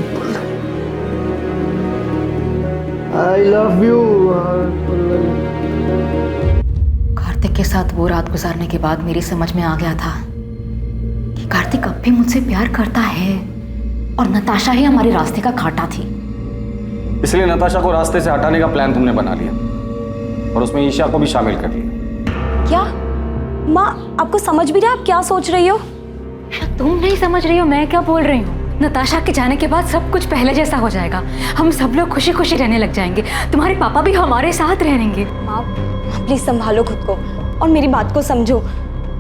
I love you। Kartik के साथ वो रात गुजारने के बाद मेरी समझ में आ गया था कि कार्तिक अब भी मुझसे प्यार करता है और नताशा ही हमारे रास्ते का कांटा थी। इसलिए नताशा को रास्ते से हटाने का प्लान तुमने बना लिया और उसमें ईशा को भी शामिल कर लिया। क्या माँ, आपको समझ भी रहा है आप क्या सोच रही हो? तुम नहीं समझ रही हो मैं क्या बोल रही हूँ। नताशा के जाने के बाद सब कुछ पहले जैसा हो जाएगा। हम सब लोग खुशी खुशी रहने लग जाएंगे। तुम्हारे पापा भी हमारे साथ रहेंगे। माँ प्लीज संभालो खुद को और मेरी बात को समझो।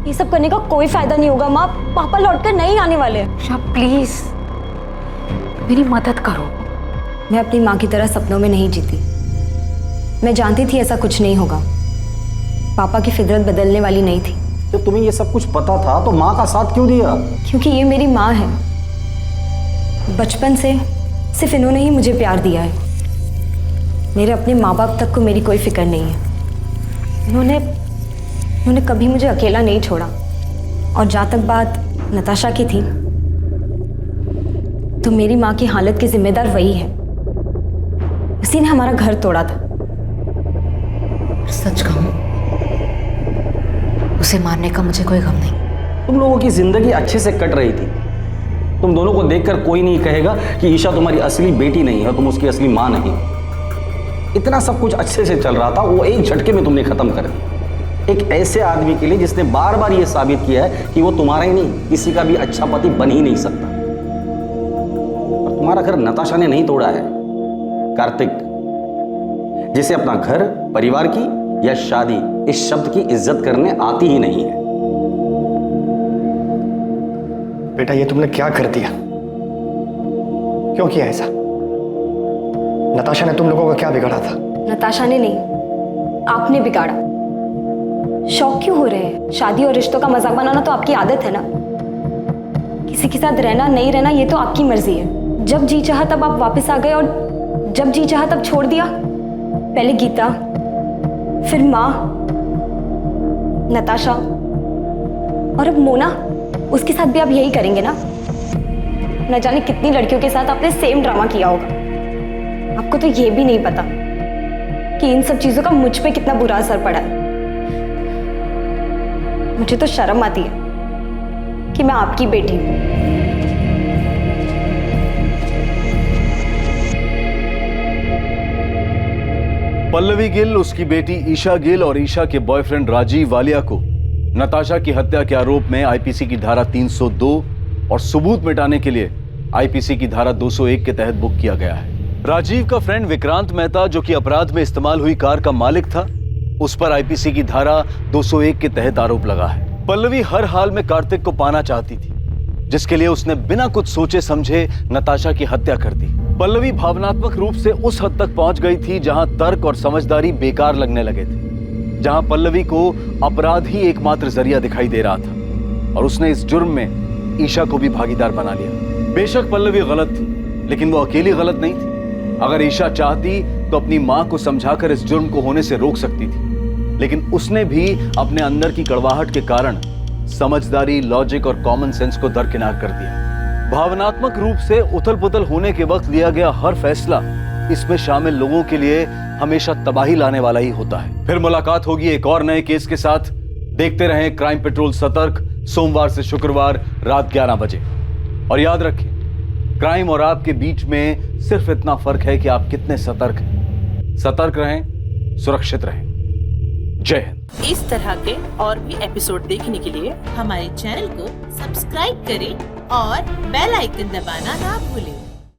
ये सब करने का कोई फायदा नहीं होगा माँ, पापा लौटकर नहीं आने वाले। प्लीज मेरी मदद करो। मैं अपनी माँ की तरह सपनों में नहीं जीती। मैं जानती थी ऐसा कुछ नहीं होगा। पापा की फितरत बदलने वाली नहीं थी। जब तुम्हें ये सब कुछ पता था तो माँ का साथ क्यों दिया? क्योंकि ये मेरी माँ है। बचपन से सिर्फ इन्होंने ही मुझे प्यार दिया है। मेरे अपने माँ बाप तक को मेरी कोई फिक्र नहीं है। इन्होंने कभी मुझे अकेला नहीं छोड़ा। और जहाँ तक बात नताशा की थी, तो मेरी माँ की हालत की जिम्मेदार वही है। उसी ने हमारा घर तोड़ा था। सच कहूं, उसे मारने का मुझे कोई गम नहीं। तुम लोगों की जिंदगी अच्छे से कट रही थी। तुम दोनों को देखकर कोई नहीं कहेगा कि ईशा तुम्हारी असली बेटी नहीं है, तुम उसकी असली माँ नहीं। इतना सब कुछ अच्छे से चल रहा था, वो एक झटके में तुमने खत्म कर दिया। एक ऐसे आदमी के लिए जिसने बार बार ये साबित किया है कि वो तुम्हारा ही नहीं किसी का भी अच्छा पति बन ही नहीं सकता। और तुम्हारा घर नताशा ने नहीं तोड़ा है, कार्तिक, जिसे अपना घर, परिवार की या शादी इस शब्द की इज्जत करने आती ही नहीं है। बेटा, ये तुमने क्या कर दिया? क्यों किया ऐसा? नताशा ने तुम लोगों का क्या बिगाड़ा था? नताशा ने नहीं, आपने बिगाड़ा। शौक क्यों हो रहे हैं? शादी और रिश्तों का मजाक बनाना तो आपकी आदत है ना। किसी के साथ रहना नहीं रहना ये तो आपकी मर्जी है। जब जी चाहा तब आप वापस आ गए और जब जी चाहा तब छोड़ दिया। पहले गीता, फिर माँ, नताशा और अब मोना, उसके साथ भी आप यही करेंगे ना? न जाने कितनी लड़कियों के साथ आपने सेम ड्रामा किया होगा। आपको तो ये भी नहीं पता कि इन सब चीजों का मुझ पे कितना बुरा असर पड़ा है। मुझे तो शर्म आती है कि मैं आपकी बेटी हूं। पल्लवी गिल, उसकी बेटी ईशा गिल और ईशा के बॉयफ्रेंड राजीव वालिया को नताशा की हत्या के आरोप में आईपीसी की धारा 302 और सबूत मिटाने के लिए आईपीसी की धारा 201 के तहत बुक किया गया है। राजीव का फ्रेंड विक्रांत मेहता, जो कि अपराध में इस्तेमाल हुई कार का मालिक था, उस पर आईपीसी की धारा 201 के तहत आरोप लगा है। पल्लवी हर हाल में कार्तिक को पाना चाहती थी, जिसके लिए उसने बिना कुछ सोचे समझे नताशा की हत्या कर दी। पल्लवी भावनात्मक रूप से उस हद तक पहुंच गई थी जहां तर्क और समझदारी बेकार लगने लगे थे, जहां पल्लवी को अपराध ही एकमात्र जरिया दिखाई दे रहा था और उसने इस जुर्म में ईशा को भी भागीदार बना लिया। बेशक पल्लवी गलत थी, लेकिन वो अकेली गलत नहीं थी। अगर ईशा चाहती तो अपनी मां को समझाकर इस जुर्म को होने से रोक सकती थी, लेकिन उसने भी अपने अंदर की कड़वाहट के कारण समझदारी, लॉजिक और कॉमन सेंस को दरकिनार कर दिया। भावनात्मक रूप से उथल पुथल होने के वक्त लिया गया हर फैसला इसमें शामिल लोगों के लिए हमेशा तबाही लाने वाला ही होता है। फिर मुलाकात होगी एक और नए केस के साथ। देखते रहें क्राइम पेट्रोल सतर्क, सोमवार से शुक्रवार रात 11 बजे। और याद रखें, क्राइम और आपके बीच में सिर्फ इतना फर्क है कि आप कितने सतर्क हैं। सतर्क रहें, सुरक्षित रहें। जय हिंद। इस तरह के और भी एपिसोड देखने के लिए हमारे चैनल को सब्सक्राइब करें और बेल आइकन दबाना ना भूलें।